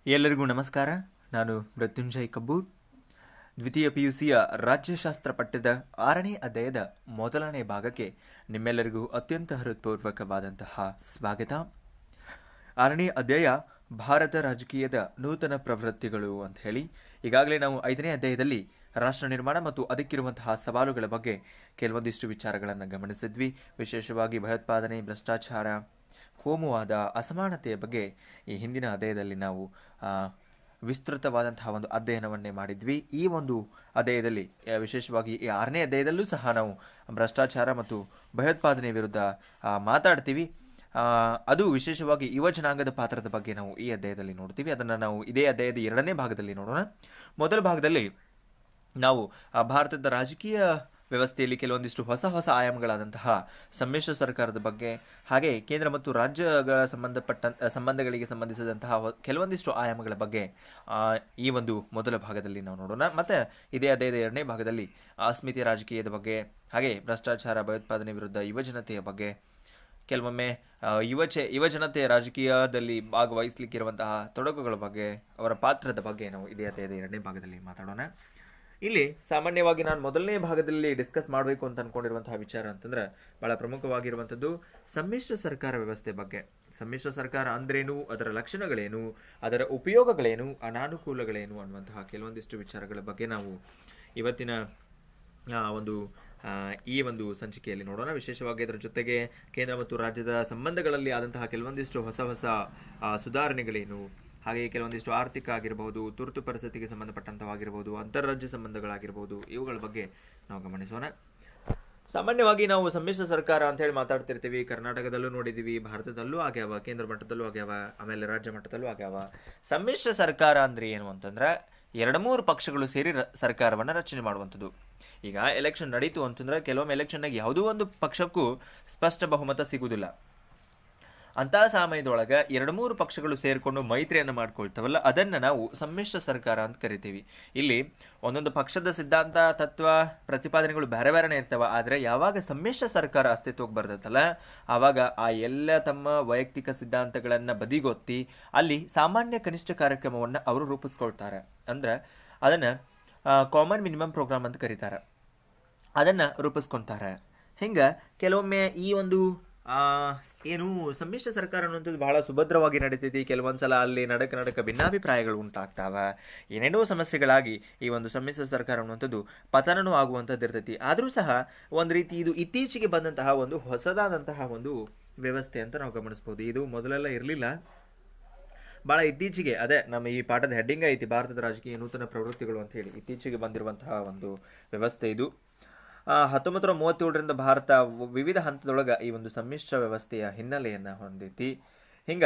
ಎಲ್ಲರಿಗೂ ನಮಸ್ಕಾರ. ನಾನು ಮೃತ್ಯುಂಜಯ್ ಕಬ್ಬೂರ್. ದ್ವಿತೀಯ ಪಿಯುಸಿಯ ರಾಜ್ಯಶಾಸ್ತ್ರ ಪಠ್ಯದ 6ನೇ ಅಧ್ಯಾಯದ ಮೊದಲನೇ ಭಾಗಕ್ಕೆ ನಿಮ್ಮೆಲ್ಲರಿಗೂ ಅತ್ಯಂತ ಹೃತ್ಪೂರ್ವಕವಾದಂತಹ ಸ್ವಾಗತ. 6ನೇ ಅಧ್ಯಾಯ ಭಾರತ ರಾಜಕೀಯದ ನೂತನ ಪ್ರವೃತ್ತಿಗಳು ಅಂತ ಹೇಳಿ. ಈಗಾಗಲೇ ನಾವು 5ನೇ ಅಧ್ಯಾಯದಲ್ಲಿ ರಾಷ್ಟ್ರ ನಿರ್ಮಾಣ ಮತ್ತು ಅದಕ್ಕಿರುವಂತಹ ಸವಾಲುಗಳ ಬಗ್ಗೆ ಕೆಲವೊಂದಿಷ್ಟು ವಿಚಾರಗಳನ್ನು ಗಮನಿಸಿದ್ವಿ. ವಿಶೇಷವಾಗಿ ಭಯೋತ್ಪಾದನೆ, ಭ್ರಷ್ಟಾಚಾರ, ಕೋಮುವಾದ, ಅಸಮಾನತೆಯ ಬಗ್ಗೆ ಈ ಹಿಂದಿನ ಅಧ್ಯಾಯದಲ್ಲಿ ನಾವು ವಿಸ್ತೃತವಾದಂತಹ ಒಂದು ಅಧ್ಯಯನವನ್ನೇ ಮಾಡಿದ್ವಿ. ಈ ಒಂದು ಅಧ್ಯಾಯದಲ್ಲಿ ವಿಶೇಷವಾಗಿ ಈ 6ನೇ ಅಧ್ಯಾಯದಲ್ಲೂ ಸಹ ನಾವು ಭ್ರಷ್ಟಾಚಾರ ಮತ್ತು ಭಯೋತ್ಪಾದನೆ ವಿರುದ್ಧ ಮಾತಾಡ್ತೀವಿ. ಅದು ವಿಶೇಷವಾಗಿ ಯುವ ಜನಾಂಗದ ಪಾತ್ರದ ಬಗ್ಗೆ ನಾವು ಈ ಅಧ್ಯಾಯದಲ್ಲಿ ನೋಡ್ತೀವಿ. ಅದನ್ನು ನಾವು ಇದೇ ಅಧ್ಯಾಯದ 2ನೇ ಭಾಗದಲ್ಲಿ ನೋಡೋಣ. ಮೊದಲ ಭಾಗದಲ್ಲಿ ನಾವು ಭಾರತದ ರಾಜಕೀಯ ವ್ಯವಸ್ಥೆಯಲ್ಲಿ ಕೆಲವೊಂದಿಷ್ಟು ಹೊಸ ಆಯಾಮಗಳಾದಂತಹ ಸಮ್ಮಿಶ್ರ ಸರ್ಕಾರದ ಬಗ್ಗೆ, ಹಾಗೆ ಕೇಂದ್ರ ಮತ್ತು ರಾಜ್ಯಗಳ ಸಂಬಂಧಗಳಿಗೆ ಸಂಬಂಧಿಸಿದಂತಹ ಕೆಲವೊಂದಿಷ್ಟು ಆಯಾಮಗಳ ಬಗ್ಗೆ ಈ ಒಂದು ಮೊದಲ ಭಾಗದಲ್ಲಿ ನಾವು ನೋಡೋಣ. ಮತ್ತೆ ಇದೇ ಅಧ್ಯಾಯದ 2ನೇ ಭಾಗದಲ್ಲಿ ಅಸ್ಮಿತೆ ರಾಜಕೀಯದ ಬಗ್ಗೆ, ಹಾಗೆ ಭ್ರಷ್ಟಾಚಾರ, ಭಯೋತ್ಪಾದನೆ ವಿರುದ್ಧ ಯುವಜನತೆಯ ಬಗ್ಗೆ, ಕೆಲವೊಮ್ಮೆ ಯುವ ಜನತೆಯ ರಾಜಕೀಯದಲ್ಲಿ ಭಾಗವಹಿಸಲಿಕ್ಕಿರುವಂತಹ ತೊಡಕುಗಳ ಬಗ್ಗೆ, ಅವರ ಪಾತ್ರದ ಬಗ್ಗೆ ನಾವು ಇದೇ ಅಧ್ಯಾಯದ 2ನೇ ಭಾಗದಲ್ಲಿ ಮಾತಾಡೋಣ. ಇಲ್ಲಿ ಸಾಮಾನ್ಯವಾಗಿ ನಾನು ಮೊದಲನೇ ಭಾಗದಲ್ಲಿ ಡಿಸ್ಕಸ್ ಮಾಡಬೇಕು ಅಂತ ಅನ್ಕೊಂಡಿರುವಂತಹ ವಿಚಾರ ಅಂತಂದ್ರೆ ಬಹಳ ಪ್ರಮುಖವಾಗಿರುವಂಥದ್ದು ಸಮ್ಮಿಶ್ರ ಸರ್ಕಾರ ವ್ಯವಸ್ಥೆ ಬಗ್ಗೆ. ಸಮ್ಮಿಶ್ರ ಸರ್ಕಾರ ಅಂದ್ರೇನು, ಅದರ ಲಕ್ಷಣಗಳೇನು, ಅದರ ಉಪಯೋಗಗಳೇನು, ಅನಾನುಕೂಲಗಳೇನು ಅನ್ನುವಂತಹ ಕೆಲವೊಂದಿಷ್ಟು ವಿಚಾರಗಳ ಬಗ್ಗೆ ನಾವು ಇವತ್ತಿನ ಈ ಒಂದು ಸಂಚಿಕೆಯಲ್ಲಿ ನೋಡೋಣ. ವಿಶೇಷವಾಗಿ ಅದರ ಜೊತೆಗೆ ಕೇಂದ್ರ ಮತ್ತು ರಾಜ್ಯದ ಸಂಬಂಧಗಳಲ್ಲಿ ಆದಂತಹ ಕೆಲವೊಂದಿಷ್ಟು ಹೊಸ ಸುಧಾರಣೆಗಳೇನು, ಹಾಗೆ ಕೆಲವೊಂದಿಷ್ಟು ಆರ್ಥಿಕ ಆಗಿರಬಹುದು, ತುರ್ತು ಪರಿಸ್ಥಿತಿಗೆ ಸಂಬಂಧಪಟ್ಟಂತವಾಗಿರಬಹುದು, ಅಂತಾರಾಜ್ಯ ಸಂಬಂಧಗಳಾಗಿರಬಹುದು, ಇವುಗಳ ಬಗ್ಗೆ ನಾವು ಗಮನಿಸೋಣ. ಸಾಮಾನ್ಯವಾಗಿ ನಾವು ಸಮ್ಮಿಶ್ರ ಸರ್ಕಾರ ಅಂತ ಹೇಳಿ ಮಾತಾಡ್ತಿರ್ತೀವಿ. ಕರ್ನಾಟಕದಲ್ಲೂ ನೋಡಿದೀವಿ, ಭಾರತದಲ್ಲೂ ಆಗ್ಯಾವ, ಕೇಂದ್ರ ಮಟ್ಟದಲ್ಲೂ ಆಗ್ಯಾವ, ಆಮೇಲೆ ರಾಜ್ಯ ಮಟ್ಟದಲ್ಲೂ ಆಗ್ಯಾವ. ಸಮ್ಮಿಶ್ರ ಸರ್ಕಾರ ಅಂದ್ರೆ ಏನು ಅಂತಂದ್ರೆ 2-3 ಪಕ್ಷಗಳು ಸೇರಿ ಸರ್ಕಾರವನ್ನ ರಚನೆ ಮಾಡುವಂಥದ್ದು. ಈಗ ಎಲೆಕ್ಷನ್ ನಡೀತು ಅಂತಂದ್ರೆ ಕೆಲವೊಮ್ಮೆ ಎಲೆಕ್ಷನ್ನಾಗ ಯಾವುದೋ ಒಂದು ಪಕ್ಷಕ್ಕೂ ಸ್ಪಷ್ಟ ಬಹುಮತ ಸಿಗುವುದಿಲ್ಲ. ಅಂತಹ ಸಮಯದೊಳಗೆ 2-3 ಪಕ್ಷಗಳು ಸೇರ್ಕೊಂಡು ಮೈತ್ರಿಯನ್ನು ಮಾಡ್ಕೊಳ್ತಾವಲ್ಲ, ಅದನ್ನ ನಾವು ಸಮ್ಮಿಶ್ರ ಸರ್ಕಾರ ಅಂತ ಕರಿತೀವಿ. ಇಲ್ಲಿ ಒಂದೊಂದು ಪಕ್ಷದ ಸಿದ್ಧಾಂತ, ತತ್ವ, ಪ್ರತಿಪಾದನೆಗಳು ಬೇರೆ ಬೇರೆನೇ ಇರ್ತಾವ. ಆದ್ರೆ ಯಾವಾಗ ಸಮ್ಮಿಶ್ರ ಸರ್ಕಾರ ಅಸ್ತಿತ್ವಕ್ಕೆ ಬರ್ತೈತಲ್ಲ, ಆವಾಗ ಆ ಎಲ್ಲ ತಮ್ಮ ವೈಯಕ್ತಿಕ ಸಿದ್ಧಾಂತಗಳನ್ನ ಬದಿಗೊತ್ತಿ ಅಲ್ಲಿ ಸಾಮಾನ್ಯ ಕನಿಷ್ಠ ಕಾರ್ಯಕ್ರಮವನ್ನ ಅವರು ರೂಪಿಸ್ಕೊಳ್ತಾರೆ. ಅಂದ್ರೆ ಅದನ್ನ ಕಾಮನ್ ಮಿನಿಮಮ್ ಪ್ರೋಗ್ರಾಮ್ ಅಂತ ಕರೀತಾರೆ. ಅದನ್ನ ರೂಪಿಸ್ಕೊಂತಾರೆ. ಹಿಂಗ ಕೆಲವೊಮ್ಮೆ ಈ ಒಂದು ಏನು ಸಮ್ಮಿಶ್ರ ಸರ್ಕಾರ ಅನ್ನುವಂಥದ್ದು ಬಹಳ ಸುಭದ್ರವಾಗಿ ನಡೀತೈತಿ. ಕೆಲವೊಂದ್ಸಲ ಅಲ್ಲಿ ನಡಕ ಭಿನ್ನಾಭಿಪ್ರಾಯಗಳು ಉಂಟಾಗ್ತಾವ, ಏನೇನೋ ಸಮಸ್ಯೆಗಳಾಗಿ ಈ ಒಂದು ಸಮ್ಮಿಶ್ರ ಸರ್ಕಾರ ಅನ್ನುವಂಥದ್ದು ಪತನನೂ ಆಗುವಂಥದ್ದು ಇರ್ತೈತಿ. ಆದರೂ ಸಹ ಒಂದು ರೀತಿ ಇದು ಇತ್ತೀಚೆಗೆ ಬಂದಂತಹ ಒಂದು ಹೊಸದಾದಂತಹ ಒಂದು ವ್ಯವಸ್ಥೆ ಅಂತ ನಾವು ಗಮನಿಸಬಹುದು. ಇದು ಮೊದಲೆಲ್ಲ ಇರಲಿಲ್ಲ, ಬಹಳ ಇತ್ತೀಚೆಗೆ, ಅದೇ ನಮ್ಮ ಈ ಪಾಠದ ಹೆಡ್ಡಿಂಗ್ ಐತಿ, ಭಾರತದ ರಾಜಕೀಯ ನೂತನ ಪ್ರವೃತ್ತಿಗಳು ಅಂತ ಹೇಳಿ. ಇತ್ತೀಚೆಗೆ ಬಂದಿರುವಂತಹ ಒಂದು ವ್ಯವಸ್ಥೆ ಇದು. 1937ರಿಂದ ಭಾರತ ವಿವಿಧ ಹಂತದೊಳಗ ಈ ಒಂದು ಸಮ್ಮಿಶ್ರ ವ್ಯವಸ್ಥೆಯ ಹಿನ್ನೆಲೆಯನ್ನ ಹೊಂದೈತಿ. ಹಿಂಗ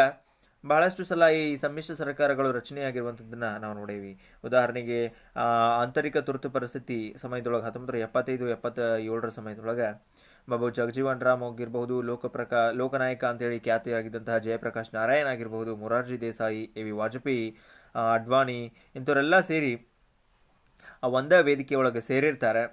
ಬಹಳಷ್ಟು ಸಲ ಈ ಸಮ್ಮಿಶ್ರ ಸರ್ಕಾರಗಳು ರಚನೆಯಾಗಿರುವಂಥದ್ದನ್ನ ನಾವು ನೋಡೇವಿ. ಉದಾಹರಣೆಗೆ ಆಂತರಿಕ ತುರ್ತು ಪರಿಸ್ಥಿತಿ ಸಮಯದೊಳಗೆ 1975-77ರ ಸಮಯದೊಳಗ ಬಾಬು ಜಗಜೀವನ್ ರಾಮ್ ಆಗಿರಬಹುದು, ಲೋಕನಾಯಕ ಅಂತೇಳಿ ಖ್ಯಾತಿಯಾಗಿದ್ದಂತಹ ಜಯಪ್ರಕಾಶ್ ನಾರಾಯಣ್ ಆಗಿರಬಹುದು, ಮೊರಾರ್ಜಿ ದೇಸಾಯಿ, ಎ.ವಿ. ವಾಜಪೇಯಿ, ಅಡ್ವಾಣಿ ಇಂಥವರೆಲ್ಲ ಸೇರಿ ಒಂದೇ ವೇದಿಕೆಯೊಳಗೆ ಸೇರಿರ್ತಾರೆ.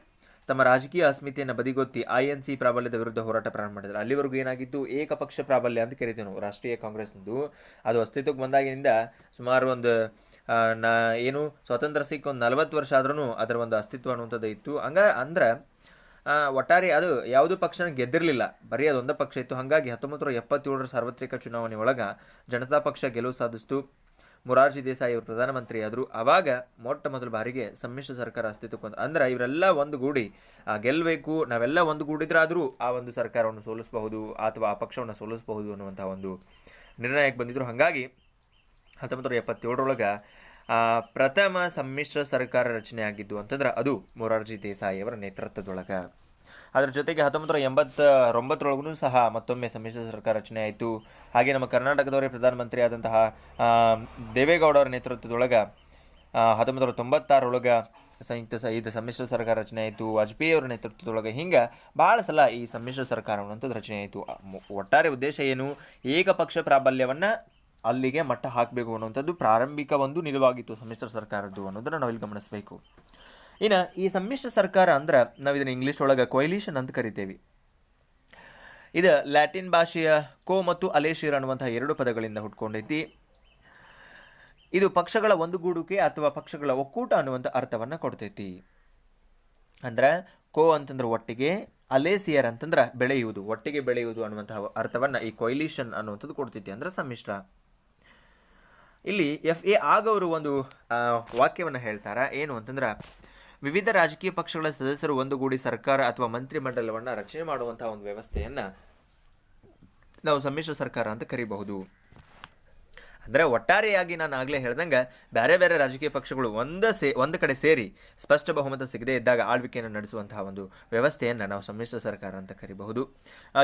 ತಮ್ಮ ರಾಜಕೀಯ ಅಸ್ಮಿತೆಯನ್ನು ಬದಿಗೊತ್ತಿ INC ಪ್ರಾಬಲ್ಯದ ವಿರುದ್ಧ ಹೋರಾಟ ಪ್ರಾರಂಭ ಮಾಡಿದ್ರು. ಅಲ್ಲಿವರೆಗೂ ಏನಾಗಿತ್ತು, ಏಕಪಕ್ಷ ಪ್ರಾಬಲ್ಯ ಅಂತ ಕರಿತೀವಿ ನಾವು. ರಾಷ್ಟ್ರೀಯ ಕಾಂಗ್ರೆಸ್ನದು ಅದು ಅಸ್ತಿತ್ವಕ್ಕೆ ಬಂದಾಗಿನಿಂದ ಸುಮಾರು ಒಂದು ಏನು ಸ್ವಾತಂತ್ರ್ಯ ಸಿಕ್ಕ ಒಂದು 40 ವರ್ಷ ಆದ್ರೂ ಅದರ ಒಂದು ಅಸ್ತಿತ್ವ ಅನ್ನುವಂಥದ್ದು ಇತ್ತು. ಅಂದ್ರೆ ಒಟ್ಟಾರೆ ಅದು ಯಾವುದೋ ಪಕ್ಷನ ಗೆದ್ದಿರಲಿಲ್ಲ, ಬರೀ ಅದೊಂದೇ ಪಕ್ಷ ಇತ್ತು. ಹಾಗಾಗಿ 1977ರ ಸಾರ್ವತ್ರಿಕ ಚುನಾವಣೆ ಒಳಗ ಜನತಾ ಪಕ್ಷ ಗೆಲುವು ಸಾಧಿಸಿತು. ಮೊರಾರ್ಜಿ ದೇಸಾಯಿ ಅವರು ಪ್ರಧಾನಮಂತ್ರಿ ಆದ್ರು. ಅವಾಗ ಮೊಟ್ಟ ಮೊದಲ ಬಾರಿಗೆ ಸಮ್ಮಿಶ್ರ ಸರ್ಕಾರ ಅಸ್ತಿತ್ವಕ್ಕೆ ಬಂದ. ಅಂದ್ರೆ ಇವರೆಲ್ಲ ಒಂದುಗೂಡಿ ಗೆಲ್ಲಬೇಕು, ನಾವೆಲ್ಲ ಒಂದುಗೂಡಿದ್ರಾದ್ರೂ ಆ ಒಂದು ಸರ್ಕಾರವನ್ನು ಸೋಲಿಸಬಹುದು ಅಥವಾ ಆ ಪಕ್ಷವನ್ನು ಸೋಲಿಸಬಹುದು ಅನ್ನುವಂತಹ ಒಂದು ನಿರ್ಣಯಕ್ಕೆ ಬಂದಿದ್ರು. ಹಾಗಾಗಿ 1977ರೊಳಗ ಪ್ರಥಮ ಸಮ್ಮಿಶ್ರ ಸರ್ಕಾರ ರಚನೆ ಆಗಿದ್ದು ಅಂತಂದ್ರೆ ಅದು ಮೊರಾರ್ಜಿ ದೇಸಾಯಿ ಅವರ ನೇತೃತ್ವದೊಳಗ. ಅದರ ಜೊತೆಗೆ 1989ರೊಳಗೂ ಸಹ ಮತ್ತೊಮ್ಮೆ ಸಮ್ಮಿಶ್ರ ಸರ್ಕಾರ ರಚನೆ ಆಯಿತು. ಹಾಗೆ ನಮ್ಮ ಕರ್ನಾಟಕದವರೇ ಪ್ರಧಾನಮಂತ್ರಿ ಆದಂತಹ ದೇವೇಗೌಡ ಅವರ ನೇತೃತ್ವದೊಳಗ 1996ರೊಳಗ ಇದು ಸಮ್ಮಿಶ್ರ ಸರ್ಕಾರ ರಚನೆ ಆಯಿತು. ವಾಜಪೇಯಿ ಅವರ ನೇತೃತ್ವದೊಳಗೆ ಹಿಂಗ ಬಹಳ ಸಲ ಈ ಸಮ್ಮಿಶ್ರ ಸರ್ಕಾರ ಅನ್ನುವಂಥದ್ದು ರಚನೆ ಆಯಿತು. ಒಟ್ಟಾರೆ ಉದ್ದೇಶ ಏನು, ಏಕಪಕ್ಷ ಪ್ರಾಬಲ್ಯವನ್ನ ಅಲ್ಲಿಗೆ ಮಟ್ಟ ಹಾಕಬೇಕು ಅನ್ನುವಂಥದ್ದು ಪ್ರಾರಂಭಿಕ ಒಂದು ನಿಲುವಾಗಿತ್ತು ಸಮ್ಮಿಶ್ರ ಸರ್ಕಾರದ್ದು ಅನ್ನೋದನ್ನ ನಾವಿಲ್ಲಿ ಗಮನಿಸಬೇಕು. ಇನ್ನು ಈ ಸಮ್ಮಿಶ್ರ ಸರ್ಕಾರ ಅಂದ್ರೆ ನಾವು ಇದನ್ನ ಇಂಗ್ಲಿಷ್ ಒಳಗೆ ಕೊಯ್ಲಿಷನ್ ಅಂತ ಕರಿತೇವೆ. ಇದು ಲ್ಯಾಟಿನ್ ಭಾಷೆಯ ಕೋ ಮತ್ತು ಅಲೇಶಿಯರ್ ಅನ್ನುವಂತಹ 2 ಪದಗಳಿಂದ ಹುಟ್ಕೊಂಡೈತಿ. ಇದು ಪಕ್ಷಗಳ ಒಂದುಗೂಡುವಿಕೆ ಅಥವಾ ಪಕ್ಷಗಳ ಒಕ್ಕೂಟ ಅನ್ನುವಂಥ ಅರ್ಥವನ್ನ ಕೊಡ್ತೈತಿ. ಅಂದ್ರೆ ಕೋ ಅಂತಂದ್ರೆ ಒಟ್ಟಿಗೆ, ಅಲೇಸಿಯರ್ ಅಂತಂದ್ರೆ ಬೆಳೆಯುವುದು, ಒಟ್ಟಿಗೆ ಬೆಳೆಯುವುದು ಅನ್ನುವಂತಹ ಅರ್ಥವನ್ನ ಈ ಕೊಯ್ಲಿಷನ್ ಅನ್ನುವಂಥದ್ದು ಕೊಡ್ತೈತಿ, ಅಂದ್ರೆ ಸಮ್ಮಿಶ್ರ. ಇಲ್ಲಿ FA ಆಗ ಅವರು ಒಂದು ವಾಕ್ಯವನ್ನ ಹೇಳ್ತಾರ, ಏನು ಅಂತಂದ್ರ ವಿವಿಧ ರಾಜಕೀಯ ಪಕ್ಷಗಳ ಸದಸ್ಯರು ಒಂದುಗೂಡಿ ಸರ್ಕಾರ ಅಥವಾ ಮಂತ್ರಿಮಂಡಲವನ್ನ ರಚನೆ ಮಾಡುವಂತಹ ಒಂದು ವ್ಯವಸ್ಥೆಯನ್ನ ನಾವು ಸಮ್ಮಿಶ್ರ ಸರ್ಕಾರ ಅಂತ ಕರಿಬಹುದು. ಅಂದ್ರೆ ಒಟ್ಟಾರೆಯಾಗಿ ನಾನು ಆಗ್ಲೇ ಹೇಳ್ದಂಗ ಬೇರೆ ಬೇರೆ ರಾಜಕೀಯ ಪಕ್ಷಗಳು ಒಂದು ಕಡೆ ಸೇರಿ ಸ್ಪಷ್ಟ ಬಹುಮತ ಸಿಗದೇ ಇದ್ದಾಗ ಆಳ್ವಿಕೆಯನ್ನು ನಡೆಸುವಂತಹ ಒಂದು ವ್ಯವಸ್ಥೆಯನ್ನ ನಾವು ಸಮ್ಮಿಶ್ರ ಸರ್ಕಾರ ಅಂತ ಕರಿಬಹುದು.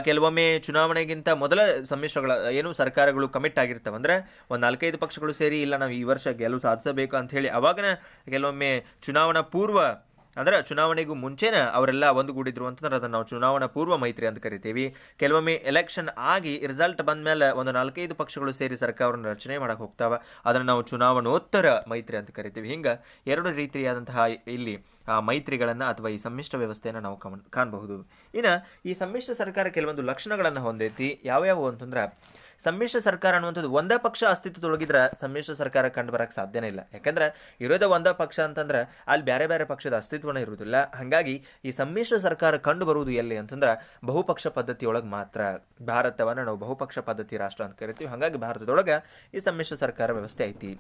ಕೆಲವೊಮ್ಮೆ ಚುನಾವಣೆಗಿಂತ ಮೊದಲ ಸಮ್ಮಿಶ್ರಗಳ ಏನು ಸರ್ಕಾರಗಳು ಕಮಿಟ್ ಆಗಿರ್ತಾವ, ಅಂದ್ರೆ ಒಂದು 4-5 ಪಕ್ಷಗಳು ಸೇರಿ ಇಲ್ಲ ನಾವು ಈ ವರ್ಷ ಗೆಲುವು ಸಾಧಿಸಬೇಕು ಅಂತ ಹೇಳಿ ಅವಾಗನ ಕೆಲವೊಮ್ಮೆ ಚುನಾವಣಾ ಪೂರ್ವ ಅಂದ್ರೆ ಚುನಾವಣೆಗೂ ಮುಂಚೆನ ಅವರೆಲ್ಲ ಒಂದುಗೂಡಿದ್ರು ಅಂತಂದ್ರೆ ಅದನ್ನ ನಾವು ಚುನಾವಣಾ ಪೂರ್ವ ಮೈತ್ರಿ ಅಂತ ಕರಿತೀವಿ. ಕೆಲವೊಮ್ಮೆ ಎಲೆಕ್ಷನ್ ಆಗಿ ರಿಸಲ್ಟ್ ಬಂದ ಮೇಲೆ ಒಂದು 4-5 ಪಕ್ಷಗಳು ಸೇರಿ ಸರ್ಕಾರವನ್ನು ರಚನೆ ಮಾಡಕ್ ಹೋಗ್ತಾವ, ಅದನ್ನ ನಾವು ಚುನಾವಣೋತ್ತರ ಮೈತ್ರಿ ಅಂತ ಕರಿತೀವಿ. ಹಿಂಗ 2 ರೀತಿಯಾದಂತಹ ಇಲ್ಲಿ ಮೈತ್ರಿಗಳನ್ನ ಅಥವಾ ಈ ಸಮ್ಮಿಶ್ರ ವ್ಯವಸ್ಥೆಯನ್ನ ನಾವು ಕಾಣಬಹುದು. ಇನ್ನ ಈ ಸಮ್ಮಿಶ್ರ ಸರ್ಕಾರ ಕೆಲವೊಂದು ಲಕ್ಷಣಗಳನ್ನ ಹೊಂದೈತಿ. ಯಾವ್ಯಾವು ಅಂತಂದ್ರ ಸಮ್ಮಿಶ್ರ ಸರ್ಕಾರ ಅನ್ನುವಂಥದ್ದು ಒಂದೇ ಪಕ್ಷ ಅಸ್ತಿತ್ವದೊಳಗಿದ್ರೆ ಸಮ್ಮಿಶ್ರ ಸರ್ಕಾರ ಕಂಡು ಬರಕ್ ಸಾಧ್ಯನೇ ಇಲ್ಲ. ಯಾಕಂದ್ರೆ ಇರೋದ ಒಂದೇ ಪಕ್ಷ ಅಂತಂದ್ರೆ ಅಲ್ಲಿ ಬೇರೆ ಬೇರೆ ಪಕ್ಷದ ಅಸ್ತಿತ್ವನೇ ಇರುವುದಿಲ್ಲ. ಹಾಗಾಗಿ ಈ ಸಮ್ಮಿಶ್ರ ಸರ್ಕಾರ ಕಂಡು ಬರುವುದು ಎಲ್ಲಿ ಅಂತಂದ್ರೆ ಬಹುಪಕ್ಷ ಪದ್ಧತಿಯೊಳಗೆ ಮಾತ್ರ. ಭಾರತವನ್ನ ನಾವು ಬಹುಪಕ್ಷ ಪದ್ಧತಿ ರಾಷ್ಟ್ರ ಅಂತ ಕರಿತೀವಿ. ಹಾಗಾಗಿ ಭಾರತದೊಳಗ ಈ ಸಮ್ಮಿಶ್ರ ಸರ್ಕಾರ ವ್ಯವಸ್ಥೆ ಐತಿ.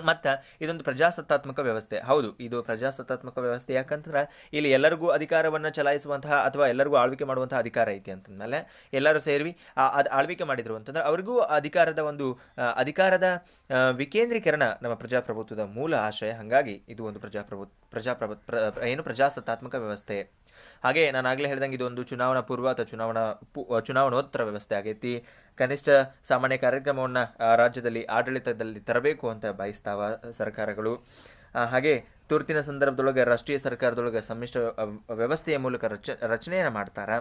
ಮತ್ತೆ ಇದೊಂದು ಪ್ರಜಾಸತ್ತಾತ್ಮಕ ವ್ಯವಸ್ಥೆ. ಹೌದು, ಇದು ಪ್ರಜಾಸತ್ತಾತ್ಮಕ ವ್ಯವಸ್ಥೆ. ಯಾಕಂತಂದ್ರೆ ಇಲ್ಲಿ ಎಲ್ಲರಿಗೂ ಅಧಿಕಾರವನ್ನ ಚಲಾಯಿಸುವಂತಹ ಅಥವಾ ಎಲ್ಲರಿಗೂ ಆಳ್ವಿಕೆ ಮಾಡುವಂತಹ ಅಧಿಕಾರ ಐತಿ ಅಂತಂದ್ಮೇಲೆ ಎಲ್ಲರೂ ಸೇರಿ ಆಳ್ವಿಕೆ ಮಾಡಿದ್ರು ಅಂತಂದ್ರೆ ಅವ್ರಿಗೂ ಅಧಿಕಾರದ ವಿಕೇಂದ್ರೀಕರಣ ನಮ್ಮ ಪ್ರಜಾಪ್ರಭುತ್ವದ ಮೂಲ ಆಶಯ. ಹಾಗಾಗಿ ಇದು ಒಂದು ಪ್ರಜಾಸತ್ತಾತ್ಮಕ ವ್ಯವಸ್ಥೆ. ಹಾಗೆ ನಾನು ಆಗ್ಲೇ ಹೇಳ್ದಂಗೆ ಇದೊಂದು ಚುನಾವಣಾ ಪೂರ್ವ ಅಥವಾ ಚುನಾವಣೋತ್ತರ ವ್ಯವಸ್ಥೆ ಆಗೈತಿ. ಕನಿಷ್ಠ ಸಾಮಾನ್ಯ ಕಾರ್ಯಕ್ರಮವನ್ನ ರಾಜ್ಯದಲ್ಲಿ ಆಡಳಿತದಲ್ಲಿ ತರಬೇಕು ಅಂತ ಬಯಸ್ತಾವ ಸರ್ಕಾರಗಳು. ಹಾಗೆ ತುರ್ತಿನ ಸಂದರ್ಭದೊಳಗೆ ರಾಷ್ಟ್ರೀಯ ಸರ್ಕಾರದೊಳಗೆ ಸಮ್ಮಿಶ್ರ ವ್ಯವಸ್ಥೆಯ ಮೂಲಕ ರಚನೆಯನ್ನ ಮಾಡ್ತಾರ.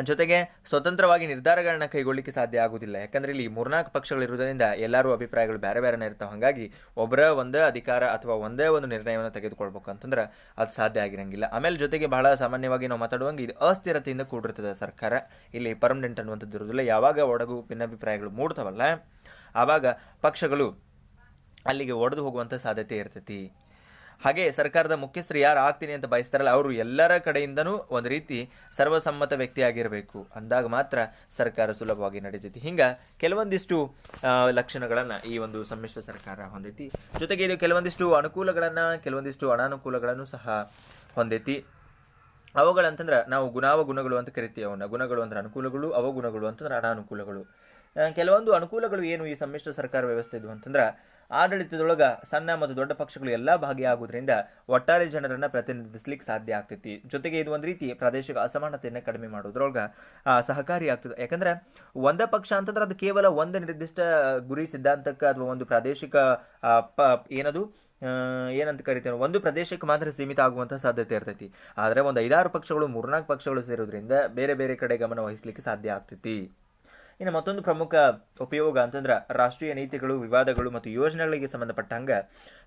ಜೊತೆಗೆ ಸ್ವತಂತ್ರವಾಗಿ ನಿರ್ಧಾರಗಳನ್ನ ಕೈಗೊಳ್ಳಿಕ್ಕೆ ಸಾಧ್ಯ ಆಗುದಿಲ್ಲ. ಯಾಕಂದ್ರೆ ಇಲ್ಲಿ 3-4 ಪಕ್ಷಗಳು ಇರುವುದರಿಂದ ಎಲ್ಲರೂ ಅಭಿಪ್ರಾಯಗಳು ಬೇರೆ ಬೇರೆನೇ ಇರ್ತಾವ. ಹಾಗಾಗಿ ಒಬ್ಬರ ಒಂದೇ ಅಧಿಕಾರ ಅಥವಾ ಒಂದೇ ಒಂದು ನಿರ್ಣಯವನ್ನು ತೆಗೆದುಕೊಳ್ಬೇಕು ಅಂತಂದ್ರೆ ಅದು ಸಾಧ್ಯ ಆಗಿರಂಗಿಲ್ಲ. ಆಮೇಲೆ ಜೊತೆಗೆ ಬಹಳ ಸಾಮಾನ್ಯವಾಗಿ ನಾವು ಮಾತಾಡುವಂಗೆ ಇದು ಅಸ್ಥಿರತೆಯಿಂದ ಕೂಡಿರ್ತದೆ ಸರ್ಕಾರ. ಇಲ್ಲಿ ಪರ್ಮನೆಂಟ್ ಅನ್ನುವಂಥದ್ದು ಇರುವುದಿಲ್ಲ. ಯಾವಾಗ ಒಡಗು ಭಿನ್ನಾಭಿಪ್ರಾಯಗಳು ಮೂಡ್ತಾವಲ್ಲ ಆವಾಗ ಪಕ್ಷಗಳು ಅಲ್ಲಿಗೆ ಒಡೆದು ಹೋಗುವಂತ ಸಾಧ್ಯತೆ ಇರ್ತೈತಿ. ಹಾಗೆ ಸರ್ಕಾರದ ಮುಖ್ಯಸ್ಥರು ಯಾರು ಆಗ್ತೀನಿ ಅಂತ ಬಯಸ್ತಾರಲ್ಲ ಅವರು ಎಲ್ಲರ ಕಡೆಯಿಂದನೂ ಒಂದು ರೀತಿ ಸರ್ವಸಮ್ಮತ ವ್ಯಕ್ತಿಯಾಗಿರಬೇಕು. ಅಂದಾಗ ಮಾತ್ರ ಸರ್ಕಾರ ಸುಲಭವಾಗಿ ನಡೀತೈತಿ. ಹಿಂಗ ಕೆಲವೊಂದಿಷ್ಟು ಲಕ್ಷಣಗಳನ್ನ ಈ ಒಂದು ಸಮ್ಮಿಶ್ರ ಸರ್ಕಾರ ಹೊಂದೈತಿ. ಜೊತೆಗೆ ಇದು ಕೆಲವೊಂದಿಷ್ಟು ಅನುಕೂಲಗಳನ್ನ ಕೆಲವೊಂದಿಷ್ಟು ಅನಾನುಕೂಲಗಳನ್ನು ಸಹ ಹೊಂದೈತಿ. ಅವುಗಳಂತಂದ್ರೆ ನಾವು ಗುಣಗಳು ಅಂತ ಕರಿತೀವಿ. ಅವನ್ನ ಗುಣಗಳು ಅಂದ್ರೆ ಅನುಕೂಲಗಳು, ಅವಗುಣಗಳು ಅಂತಂದ್ರೆ ಅನಾನುಕೂಲಗಳು. ಕೆಲವೊಂದು ಅನುಕೂಲಗಳು ಏನು ಈ ಸಮ್ಮಿಶ್ರ ಸರ್ಕಾರ ವ್ಯವಸ್ಥೆ ಇದು ಅಂತಂದ್ರೆ ಆಡಳಿತದೊಳಗ ಸಣ್ಣ ಮತ್ತು ದೊಡ್ಡ ಪಕ್ಷಗಳು ಎಲ್ಲಾ ಭಾಗಿಯಾಗುವುದರಿಂದ ಒಟ್ಟಾರೆ ಜನರನ್ನ ಪ್ರತಿನಿಧಿಸ್ಲಿಕ್ಕೆ ಸಾಧ್ಯ ಆಗ್ತೈತಿ. ಜೊತೆಗೆ ಇದು ಒಂದ್ ರೀತಿ ಪ್ರಾದೇಶಿಕ ಅಸಮಾನತೆಯನ್ನ ಕಡಿಮೆ ಮಾಡೋದ್ರೊಳಗ ಸಹಕಾರಿ ಆಗ್ತದೆ. ಯಾಕಂದ್ರೆ ಒಂದೇ ಪಕ್ಷ ಅಂತಂದ್ರೆ ಅದು ಕೇವಲ ಒಂದು ನಿರ್ದಿಷ್ಟ ಗುರಿ ಸಿದ್ಧಾಂತಕ್ಕೆ ಅಥವಾ ಒಂದು ಪ್ರಾದೇಶಿಕ ಏನಂತ ಕರಿತೇವೆ ಒಂದು ಪ್ರದೇಶಕ್ಕೆ ಮಾತ್ರ ಸೀಮಿತ ಆಗುವಂತಹ ಸಾಧ್ಯತೆ ಇರ್ತೈತಿ. ಆದ್ರೆ ಒಂದು 5-6 ಪಕ್ಷಗಳು 3-4 ಪಕ್ಷಗಳು ಸೇರೋದ್ರಿಂದ ಬೇರೆ ಬೇರೆ ಕಡೆ ಗಮನ ವಹಿಸ್ಲಿಕ್ಕೆ ಸಾಧ್ಯ ಆಗ್ತೈತಿ. ಇನ್ನು ಮತ್ತೊಂದು ಪ್ರಮುಖ ಉಪಯೋಗ ಅಂತಂದ್ರೆ ರಾಷ್ಟ್ರೀಯ ನೀತಿಗಳು, ವಿವಾದಗಳು ಮತ್ತು ಯೋಜನೆಗಳಿಗೆ ಸಂಬಂಧಪಟ್ಟಂಗ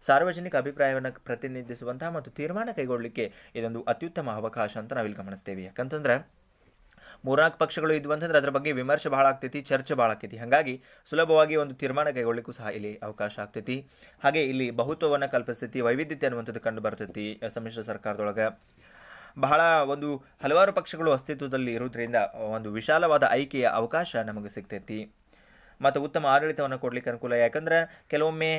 ಸಾರ್ವಜನಿಕ ಅಭಿಪ್ರಾಯವನ್ನು ಪ್ರತಿನಿಧಿಸುವಂತಹ ಮತ್ತು ತೀರ್ಮಾನ ಕೈಗೊಳ್ಳಲಿಕ್ಕೆ ಇದೊಂದು ಅತ್ಯುತ್ತಮ ಅವಕಾಶ ಅಂತ ನಾವಿಲ್ಲಿ ಗಮನಿಸ್ತೇವೆ. ಯಾಕಂತಂದ್ರೆ 3-4 ಪಕ್ಷಗಳು ಇದ್ವು ಅಂತಂದ್ರೆ ಅದ್ರ ಬಗ್ಗೆ ವಿಮರ್ಶೆ ಬಹಳ ಆಗ್ತೈತಿ, ಚರ್ಚೆ ಬಹಳ ಆಗ್ತೈತಿ. ಹಾಗಾಗಿ ಸುಲಭವಾಗಿ ಒಂದು ತೀರ್ಮಾನ ಕೈಗೊಳ್ಳಿಕ್ಕೂ ಸಹ ಇಲ್ಲಿ ಅವಕಾಶ ಆಗ್ತೈತಿ. ಹಾಗೆ ಇಲ್ಲಿ ಬಹುತ್ವವನ್ನ ಕಲ್ಪಿಸ್ತೈತಿ, ವೈವಿಧ್ಯತೆ ಅನ್ನುವಂಥದ್ದು ಕಂಡು ಬರ್ತೈತಿ ಸಮ್ಮಿಶ್ರ ಸರ್ಕಾರದೊಳಗ. ಬಹಳ ಹಲವಾರು ಪಕ್ಷಗಳು ಅಸ್ತಿತ್ವದಲ್ಲಿ ಇರುವುದರಿಂದ ಒಂದು ವಿಶಾಲವಾದ ಆಯ್ಕೆಯ ಅವಕಾಶ ನಮಗೆ ಸಿಗ್ತೈತಿ ಮತ್ತು ಉತ್ತಮ ಆಡಳಿತವನ್ನು ಕೊಡ್ಲಿಕ್ಕೆ ಅನುಕೂಲ. ಯಾಕಂದ್ರೆ ಕೆಲವೊಮ್ಮೆ